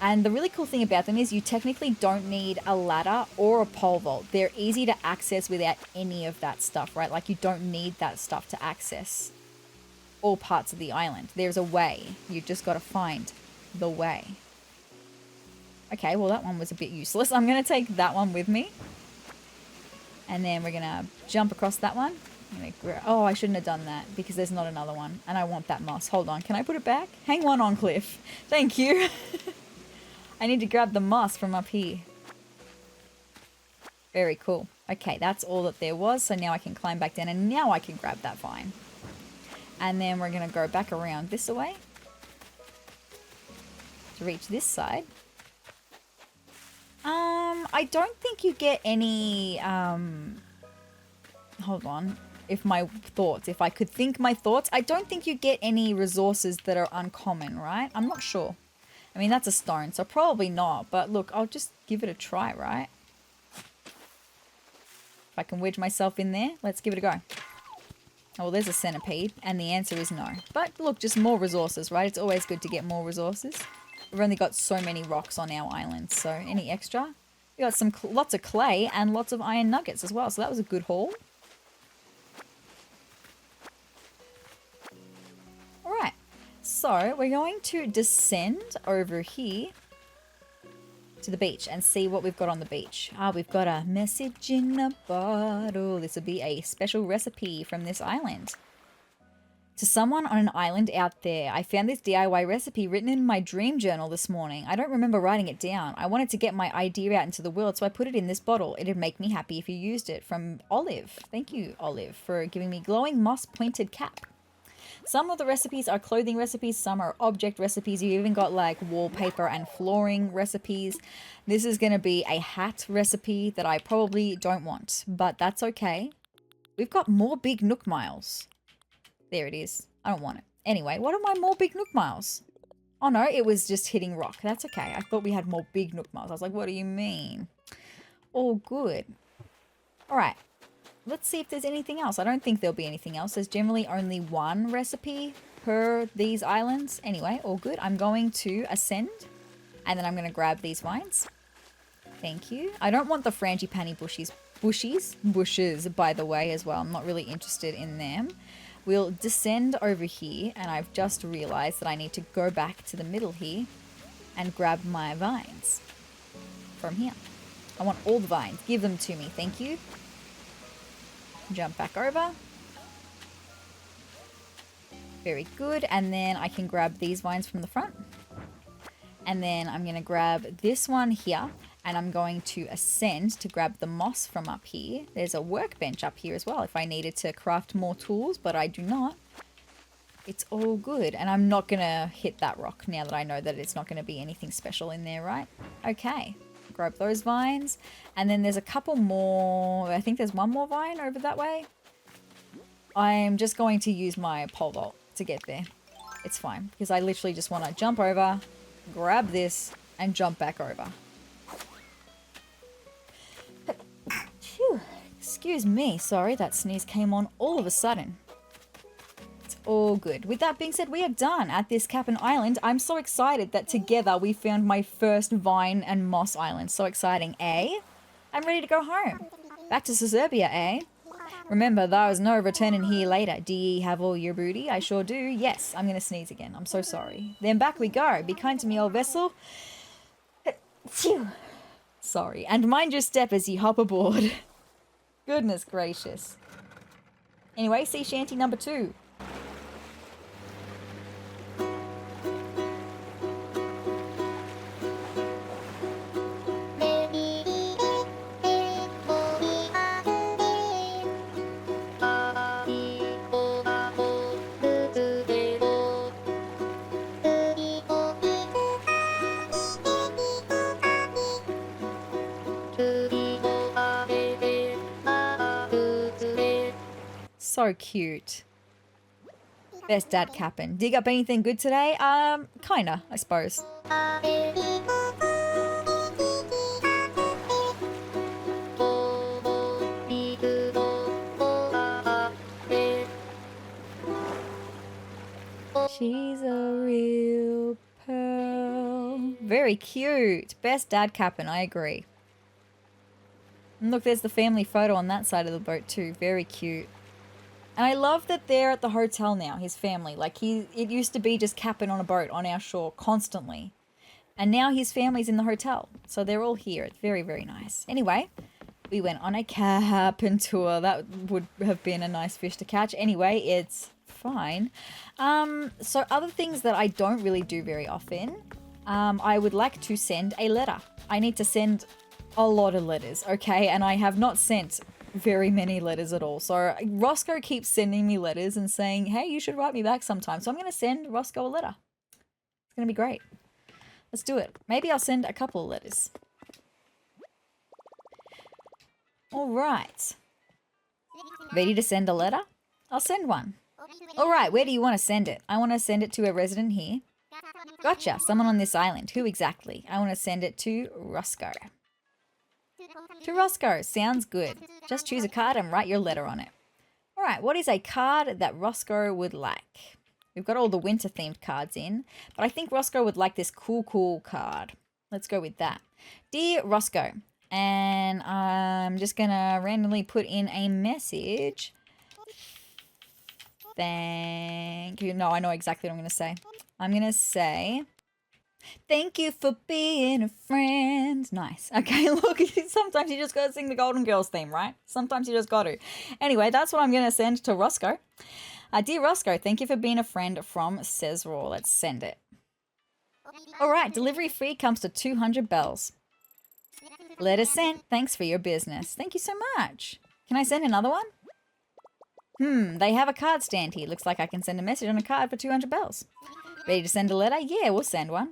And the really cool thing about them is you technically don't need a ladder or a pole vault. They're easy to access without any of that stuff, right? Like you don't need that stuff to access all parts of the island. There's a way. You just got to find the way. Okay, well that one was a bit useless. I'm going to take that one with me. And then we're going to jump across that one. Oh, I shouldn't have done that because there's not another one. And I want that moss. Hold on. Can I put it back? Hang on, Cliff. Thank you. I need to grab the moss from up here. Very cool. Okay, that's all that there was. So now I can climb back down and now I can grab that vine. And then we're going to go back around this way to reach this side. I don't think you get any, hold on. If I could think my thoughts, I don't think you get any resources that are uncommon, right? I'm not sure. I mean, that's a stone, so probably not. But look, I'll just give it a try, right? If I can wedge myself in there, let's give it a go. Oh, well, there's a centipede, and the answer is no. But look, just more resources, right? It's always good to get more resources. We've only got so many rocks on our island, so any extra? We got lots of clay and lots of iron nuggets as well, so that was a good haul. Alright, so we're going to descend over here to the beach and see what we've got on the beach. We've got a message in a bottle. This will be a special recipe from this island. To someone on an island out there, I found this DIY recipe written in my dream journal this morning. I don't remember writing it down. I wanted to get my idea out into the world, so I put it in this bottle. It'd make me happy if you used it. From Olive. Thank you, Olive, for giving me glowing moss pointed cap. Some of the recipes are clothing recipes, some are object recipes. You even got like wallpaper and flooring recipes. This is going to be a hat recipe that I probably don't want, but that's okay. We've got more big Nook miles. There it is. I don't want it. Anyway, what are my more big Nook miles? Oh no, it was just hitting rock. That's okay. I thought we had more big Nook miles. I was like, what do you mean? All good. All right. Let's see if there's anything else. I don't think there'll be anything else. There's generally only one recipe per these islands. Anyway, all good. I'm going to ascend and then I'm going to grab these vines. Thank you. I don't want the frangipani bushes, by the way, as well. I'm not really interested in them. We'll descend over here, and I've just realized that I need to go back to the middle here and grab my vines from here. I want all the vines. Give them to me. Thank you. Jump back over. Very good. And then I can grab these vines from the front. And then I'm going to grab this one here. And I'm going to ascend to grab the moss from up here. There's a workbench up here as well if I needed to craft more tools, but I do not. It's all good. And I'm not going to hit that rock now that I know that it's not going to be anything special in there, right? Okay. Grab those vines. And then there's a couple more. I think there's one more vine over that way. I'm just going to use my pole vault to get there. It's fine, because I literally just want to jump over, grab this, and jump back over. Phew. Excuse me, sorry, that sneeze came on all of a sudden. It's all good. With that being said, we are done at this Kapp'n Island. I'm so excited that together we found my first vine and moss island. So exciting, eh? I'm ready to go home. Back to Suburbia, eh? Remember, there is no returning here later. Do ye have all your booty? I sure do. Yes, I'm going to sneeze again. I'm so sorry. Then back we go. Be kind to me, old vessel. Phew. Sorry. And mind your step as ye hop aboard. Goodness gracious. Anyway, sea shanty number 2. So cute. Best dad Kapp'n. Dig up anything good today? Kinda, I suppose. She's a real pearl. Very cute. Best dad Kapp'n, I agree. And look, there's the family photo on that side of the boat too. Very cute. And I love that they're at the hotel now, his family. Like, it used to be just Kapp'n on a boat on our shore constantly. And now his family's in the hotel. So they're all here. It's very, very nice. Anyway, we went on a Kapp'n tour. That would have been a nice fish to catch. Anyway, it's fine. So other things that I don't really do very often, I would like to send a letter. I need to send a lot of letters, okay? And I have not sent very many letters at all. So Roscoe keeps sending me letters and saying, hey, you should write me back sometime. So I'm going to send Roscoe a letter. It's going to be great. Let's do it. Maybe I'll send a couple of letters. All right. Ready to send a letter? I'll send one. All right, where do you want to send it? I want to send it to a resident here. Gotcha, someone on this island. Who exactly? I want to send it to Roscoe. To Roscoe, sounds good. Just choose a card and write your letter on it. All right, what is a card that Roscoe would like? We've got all the winter themed cards in, but I think Roscoe would like this cool card. Let's go with that. Dear Roscoe, and I'm just gonna randomly put in a message. Thank you. No, I know exactly what I'm gonna say. I'm gonna say, thank you for being a friend. Nice. Okay, look, sometimes you just got to sing the Golden Girls theme, right? Sometimes you just got to. Anyway, that's what I'm going to send to Roscoe. Dear Roscoe, thank you for being a friend from sezrawrr. Let's send it. All right, delivery fee comes to 200 bells. Letter sent. Thanks for your business. Thank you so much. Can I send another one? They have a card stand here. Looks like I can send a message on a card for 200 bells. Ready to send a letter? Yeah, we'll send one.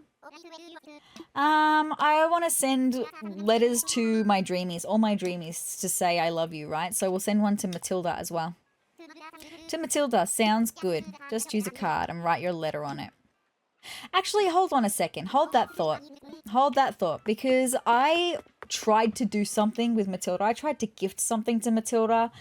I want to send letters to my dreamies, all my dreamies, to say I love you, right? So we'll send one to Matilda as well. To Matilda, sounds good. Just choose a card and write your letter on it. Actually, hold on a second. Hold that thought. Hold that thought, because I tried to do something with Matilda. I tried to gift something to Matilda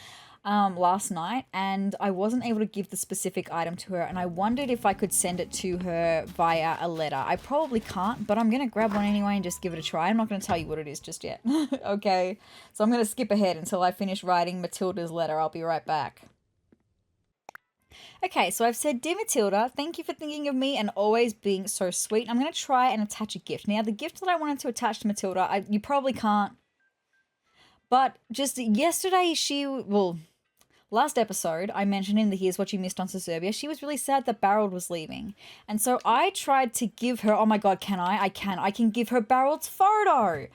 last night, and I wasn't able to give the specific item to her, and I wondered if I could send it to her via a letter. I probably can't, but I'm going to grab one anyway and just give it a try. I'm not going to tell you what it is just yet. Okay, so I'm going to skip ahead until I finish writing Matilda's letter. I'll be right back. Okay, so I've said, Dear Matilda, thank you for thinking of me and always being so sweet. I'm going to try and attach a gift. Now, the gift that I wanted to attach to Matilda, you probably can't, but just yesterday last episode, I mentioned in the Here's What You Missed on Suburbia, she was really sad that Barold was leaving. And so I tried to give her, oh my God, can I? I can give her Barold's photo.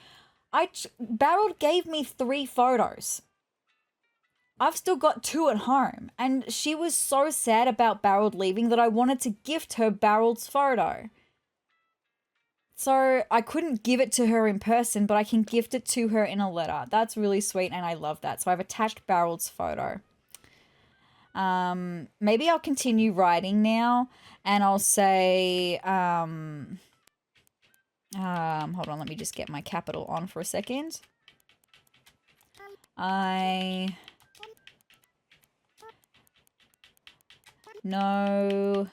Barold gave me 3 photos. I've still got 2 at home. And she was so sad about Barold leaving that I wanted to gift her Barold's photo. So I couldn't give it to her in person, but I can gift it to her in a letter. That's really sweet and I love that. So I've attached Barold's photo. Maybe I'll continue writing now, and I'll say, hold on, let me just get my capital on for a second. I know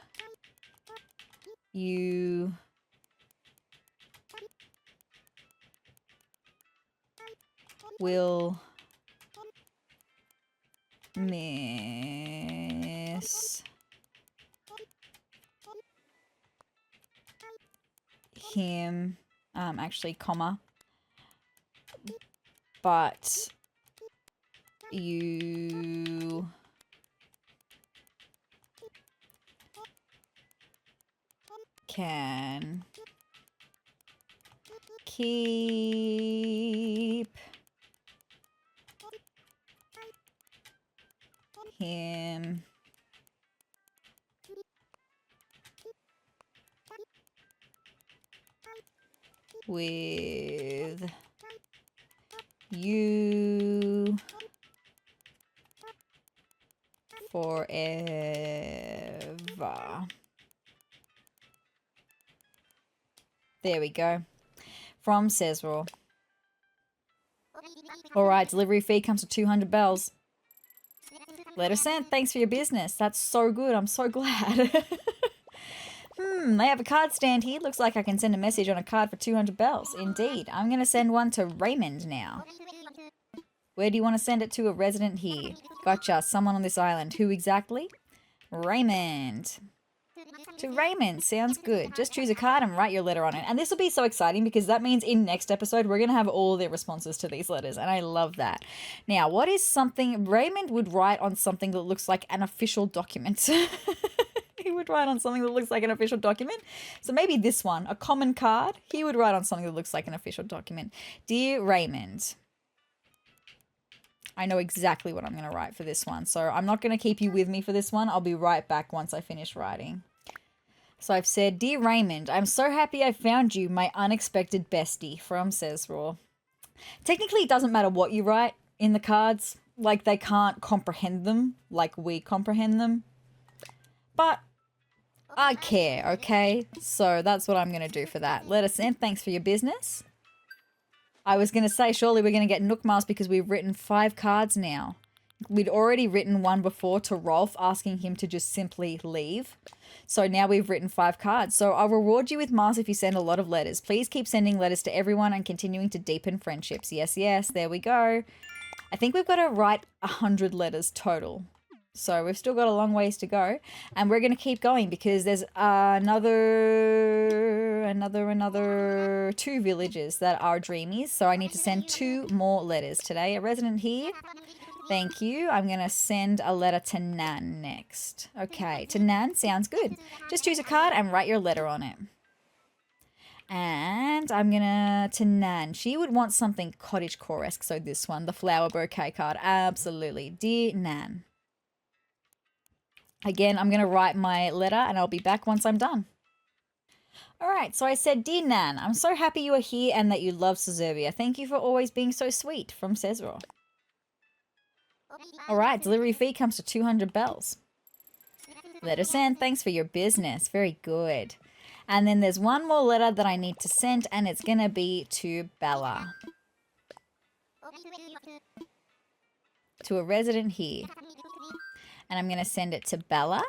you will miss him, actually, comma, but you can keep him with you forever. There we go. From sezrawrr. All right, delivery fee comes to 200 bells. Letter sent. Thanks for your business. That's so good. I'm so glad. They have a card stand here. Looks like I can send a message on a card for 200 bells. Indeed. I'm going to send one to Raymond now. Where do you want to send it to? A resident here. Gotcha. Someone on this island. Who exactly? Raymond. To Raymond. Sounds good. Just choose a card and write your letter on it. And this will be so exciting because that means in next episode we're going to have all their responses to these letters. And I love that. Now, what is something Raymond would write on something that looks like an official document? He would write on something that looks like an official document. So maybe this one, a common card. He would write on something that looks like an official document. Dear Raymond, I know exactly what I'm going to write for this one. So I'm not going to keep you with me for this one. I'll be right back once I finish writing. So I've said, Dear Raymond, I'm so happy I found you, my unexpected bestie, from sezrawrr. Technically, it doesn't matter what you write in the cards. Like, they can't comprehend them like we comprehend them. But I care, okay? So that's what I'm going to do for that. Letter sent. Thanks for your business. I was going to say, surely we're going to get Nook Miles because we've written 5 cards now. We'd already written one before to Rolf, asking him to just simply leave. So now we've written 5 cards. So I'll reward you with Mars if you send a lot of letters. Please keep sending letters to everyone and continuing to deepen friendships. Yes, yes, there we go. I think we've got to write 100 letters total. So we've still got a long ways to go. And we're going to keep going because there's another 2 villages that are dreamies. So I need to send 2 more letters today. A resident here. Thank you. I'm going to send a letter to Nan next. Okay, to Nan sounds good. Just choose a card and write your letter on it. And I'm going to Nan. She would want something cottagecore-esque. So this one, the flower bouquet card. Absolutely. Dear Nan. Again, I'm going to write my letter and I'll be back once I'm done. All right, so I said, Dear Nan, I'm so happy you are here and that you love sezrawrr. Thank you for always being so sweet, from sezrawrr. All right, delivery fee comes to 200 bells. Letter sent. Thanks for your business. Very good. And then there's one more letter that I need to send, and it's going to be to Bella. To a resident here. And I'm going to send it to Bella.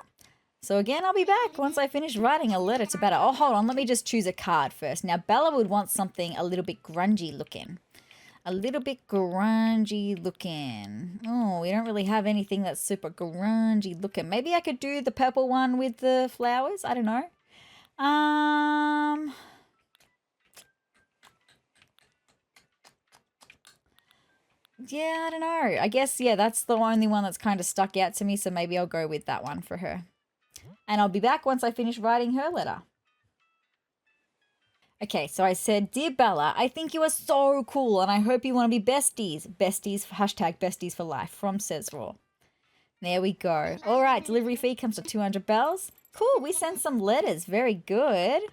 So again, I'll be back once I finish writing a letter to Bella. Oh, hold on. Let me just choose a card first. Now, Bella would want something a little bit grungy looking. A little bit grungy looking. Oh, we don't really have anything that's super grungy looking. Maybe I could do the purple one with the flowers. I don't know. Yeah, I don't know. I guess, yeah, that's the only one that's kind of stuck out to me. So maybe I'll go with that one for her. And I'll be back once I finish writing her letter. Okay, so I said, Dear Bella, I think you are so cool and I hope you want to be besties. Besties, hashtag besties for life, from sezrawrr. There we go. All right, delivery fee comes to 200 bells. Cool, we sent some letters. Very good.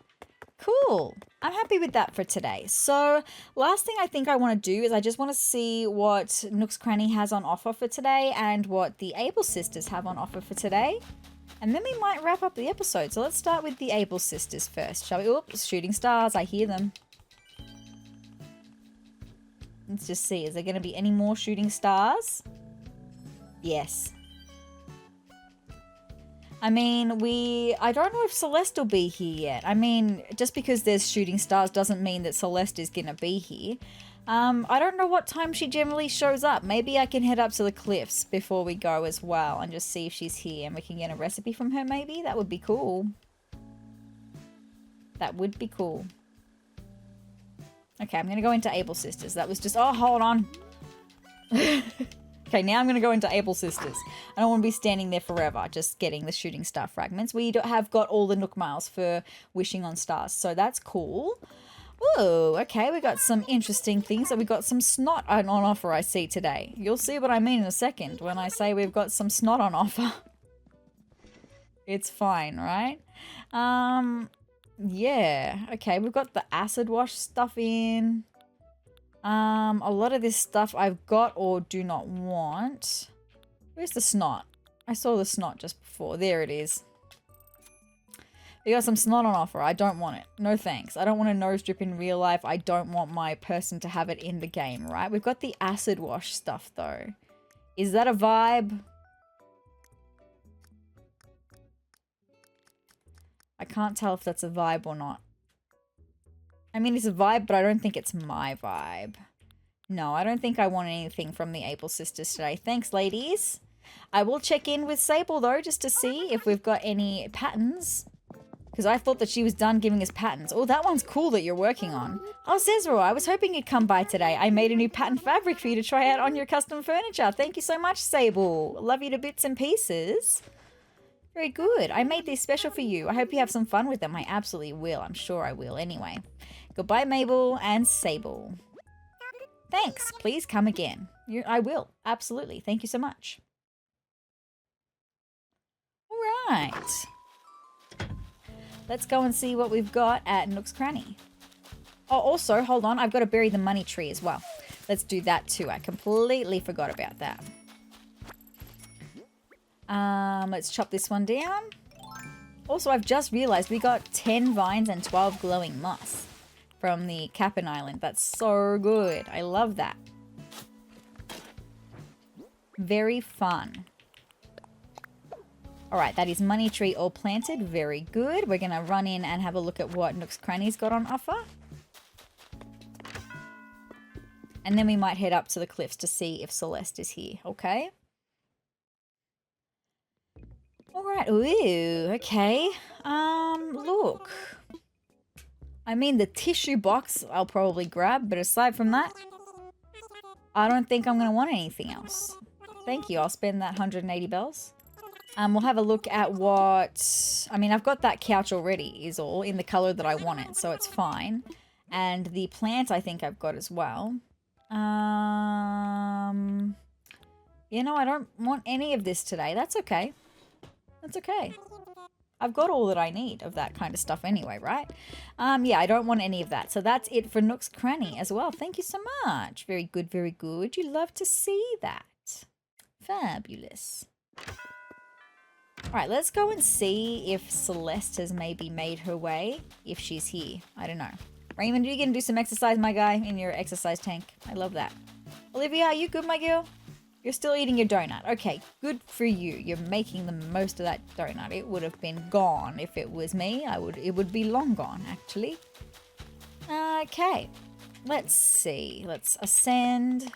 Cool. I'm happy with that for today. So last thing I think I want to do is I just want to see what Nook's Cranny has on offer for today and what the Able Sisters have on offer for today. And then we might wrap up the episode. So let's start with the Able Sisters first, shall we? Oops, shooting stars. I hear them. Let's just see. Is there going to be any more shooting stars? Yes. I mean, I don't know if Celeste will be here yet. I mean, just because there's shooting stars doesn't mean that Celeste is going to be here. I don't know what time she generally shows up. Maybe I can head up to the cliffs before we go as well and just see if she's here and we can get a recipe from her maybe. That would be cool. That would be cool. Okay, I'm going to go into Able Sisters. That was just... Oh, hold on. Okay, now I'm going to go into Able Sisters. I don't want to be standing there forever just getting the shooting star fragments. We have got all the Nook Miles for wishing on stars, so that's cool. Ooh, okay, we got some interesting things. So we got some snot on offer I see today. You'll see what I mean in a second when I say we've got some snot on offer. It's fine, right? Yeah, okay, we've got the acid wash stuff in. A lot of this stuff I've got or do not want. Where's the snot? I saw the snot just before. There it is. We got some snot on offer. I don't want it. No thanks. I don't want a nose drip in real life. I don't want my person to have it in the game, right? We've got the acid wash stuff though. Is that a vibe? I can't tell if that's a vibe or not. I mean, it's a vibe, but I don't think it's my vibe. No, I don't think I want anything from the Able Sisters today. Thanks, ladies. I will check in with Sable, though, just to see if we've got any patterns. Because I thought that she was done giving us patterns. Oh, that one's cool that you're working on. Oh, sezrawrr, I was hoping you'd come by today. I made a new pattern fabric for you to try out on your custom furniture. Thank you so much, Sable. Love you to bits and pieces. Very good. I made these special for you. I hope you have some fun with them. I absolutely will. I'm sure I will anyway. Goodbye, Mabel and Sable. Thanks. Please come again. I will. Absolutely. Thank you so much. All right. Let's go and see what we've got at Nook's Cranny. Oh, also, hold on. I've got to bury the money tree as well. Let's do that too. I completely forgot about that. Let's chop this one down. Also, I've just realized we got 10 vines and 12 glowing moss from the Kapp'n Island. That's so good. I love that. Very fun. All right, that is money tree all planted. Very good. We're going to run in and have a look at what Nook's Cranny's got on offer. And then we might head up to the cliffs to see if Celeste is here, okay? All right, ooh, okay. Look. I mean, the tissue box I'll probably grab, but aside from that, I don't think I'm going to want anything else. Thank you, I'll spend that 180 bells. We'll have a look at what... I mean, I've got that couch already, is all, in the color that I want it, so it's fine. And the plant I think I've got as well. You know, I don't want any of this today. That's okay. That's okay. I've got all that I need of that kind of stuff anyway, right? Yeah, I don't want any of that. So that's it for Nook's Cranny as well. Thank you so much. Very good, very good. You love to see that. Fabulous. All right, let's go and see if Celeste has maybe made her way, if she's here. I don't know. Raymond, are you going to do some exercise, my guy, in your exercise tank? I love that. Olivia, are you good, my girl? You're still eating your donut. Okay, good for you. You're making the most of that donut. It would have been gone if it was me. It would be long gone, actually. Okay, let's see. Let's ascend.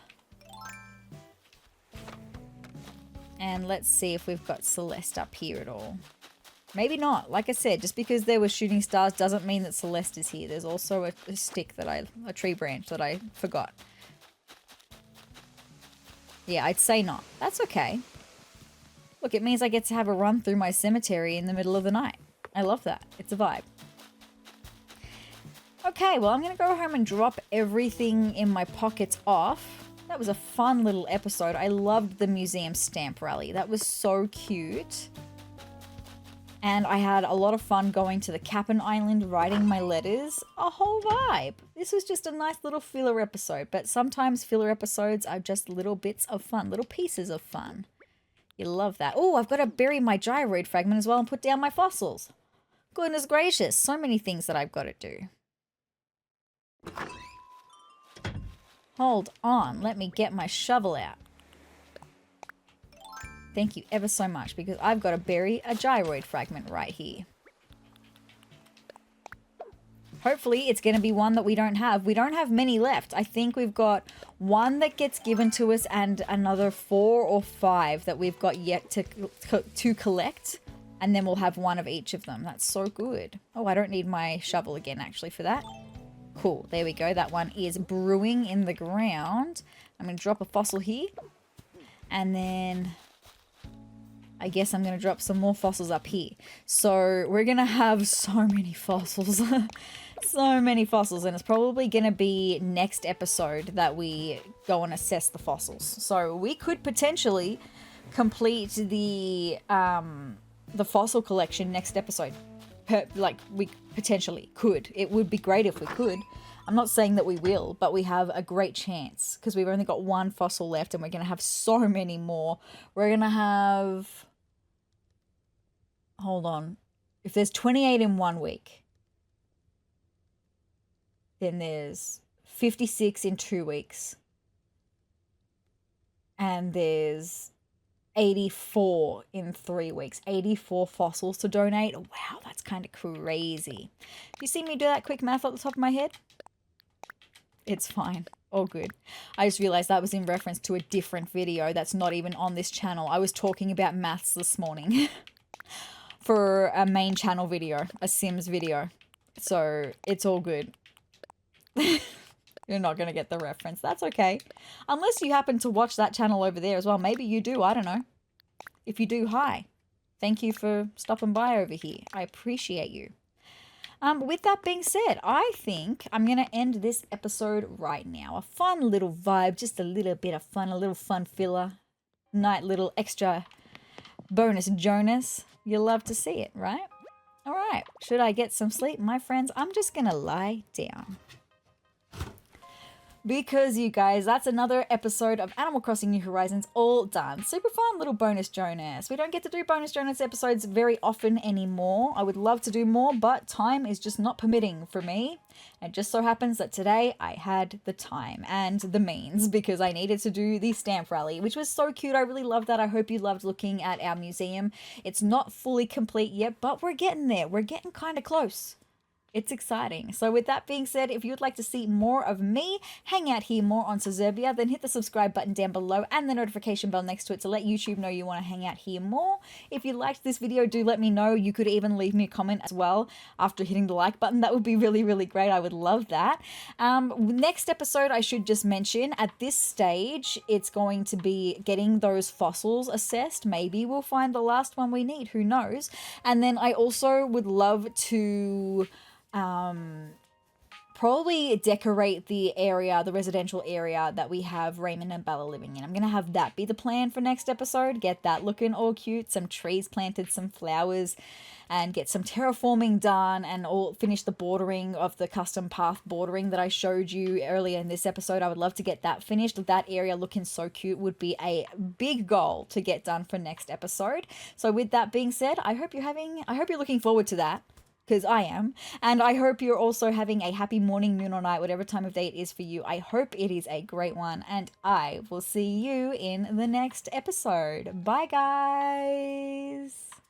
And let's see if we've got Celeste up here at all. Maybe not. Like I said, just because there were shooting stars doesn't mean that Celeste is here. There's also a stick that a tree branch that I forgot. Yeah, I'd say not. That's okay. Look, it means I get to have a run through my cemetery in the middle of the night. I love that. It's a vibe. Okay, well, I'm going to go home and drop everything in my pockets off. That was a fun little episode. I loved the museum stamp rally. That was so cute. And I had a lot of fun going to the Kapp'n Island, writing my letters. A whole vibe. This was just a nice little filler episode, but sometimes filler episodes are just little bits of fun, little pieces of fun. You love that. Oh, I've got to bury my gyroid fragment as well and put down my fossils. Goodness gracious, so many things that I've got to do. Hold on, let me get my shovel out. Thank you ever so much, because I've got to bury a gyroid fragment right here. Hopefully it's going to be one that we don't have. We don't have many left. I think we've got one that gets given to us and another 4 or 5 that we've got yet to collect. And then we'll have one of each of them. That's so good. Oh, I don't need my shovel again actually for that. Cool, there we go. That one is brewing in the ground. I'm going to drop a fossil here. And then I guess I'm going to drop some more fossils up here. So we're going to have so many fossils. So many fossils. And it's probably going to be next episode that we go and assess the fossils. So we could potentially complete the fossil collection next episode. Like, we potentially could. It would be great if we could. I'm not saying that we will, but we have a great chance because we've only got one fossil left and we're going to have so many more. We're going to have... Hold on. If there's 28 in 1 week, then there's 56 in 2 weeks. And there's 84 in 3 weeks. 84 fossils to donate. Wow, that's kind of crazy. You see me do that quick math at the top of my head? It's fine. All good. I just realized that was in reference to a different video that's not even on this channel. I was talking about maths this morning for a main channel video, a Sims video. So it's all good. You're not going to get the reference. That's okay. Unless you happen to watch that channel over there as well. Maybe you do. I don't know. If you do, hi. Thank you for stopping by over here. I appreciate you. With that being said, I think I'm going to end this episode right now. A fun little vibe. Just a little bit of fun. A little fun filler. Night little extra bonus Jonas. You'll love to see it, right? All right. Should I get some sleep, my friends? I'm just going to lie down. Because you guys, that's another episode of Animal Crossing New Horizons all done. Super fun little bonus Jonas. We don't get to do bonus Jonas episodes very often anymore. I would love to do more, but time is just not permitting for me. It just so happens that today I had the time and the means because I needed to do the stamp rally, which was so cute. I really loved that. I hope you loved looking at our museum. It's not fully complete yet, but we're getting there. We're getting kind of close. It's exciting. So with that being said, if you'd like to see more of me, hang out here more on sezrawrr, then hit the subscribe button down below and the notification bell next to it to let YouTube know you want to hang out here more. If you liked this video, do let me know. You could even leave me a comment as well after hitting the like button. That would be really, really great. I would love that. Next episode, I should just mention, at this stage, it's going to be getting those fossils assessed. Maybe we'll find the last one we need. Who knows? And then I also would love to... probably decorate the area, the residential area that we have Raymond and Bella living in. I'm going to have that be the plan for next episode. Get that looking all cute, some trees planted, some flowers, and get some terraforming done and all finish the bordering of the custom path bordering that I showed you earlier in this episode. I would love to get that finished. That area looking so cute would be a big goal to get done for next episode. So with that being said, I hope you're looking forward to that. Because I am. And I hope you're also having a happy morning, noon, or night, whatever time of day it is for you. I hope it is a great one. And I will see you in the next episode. Bye, guys.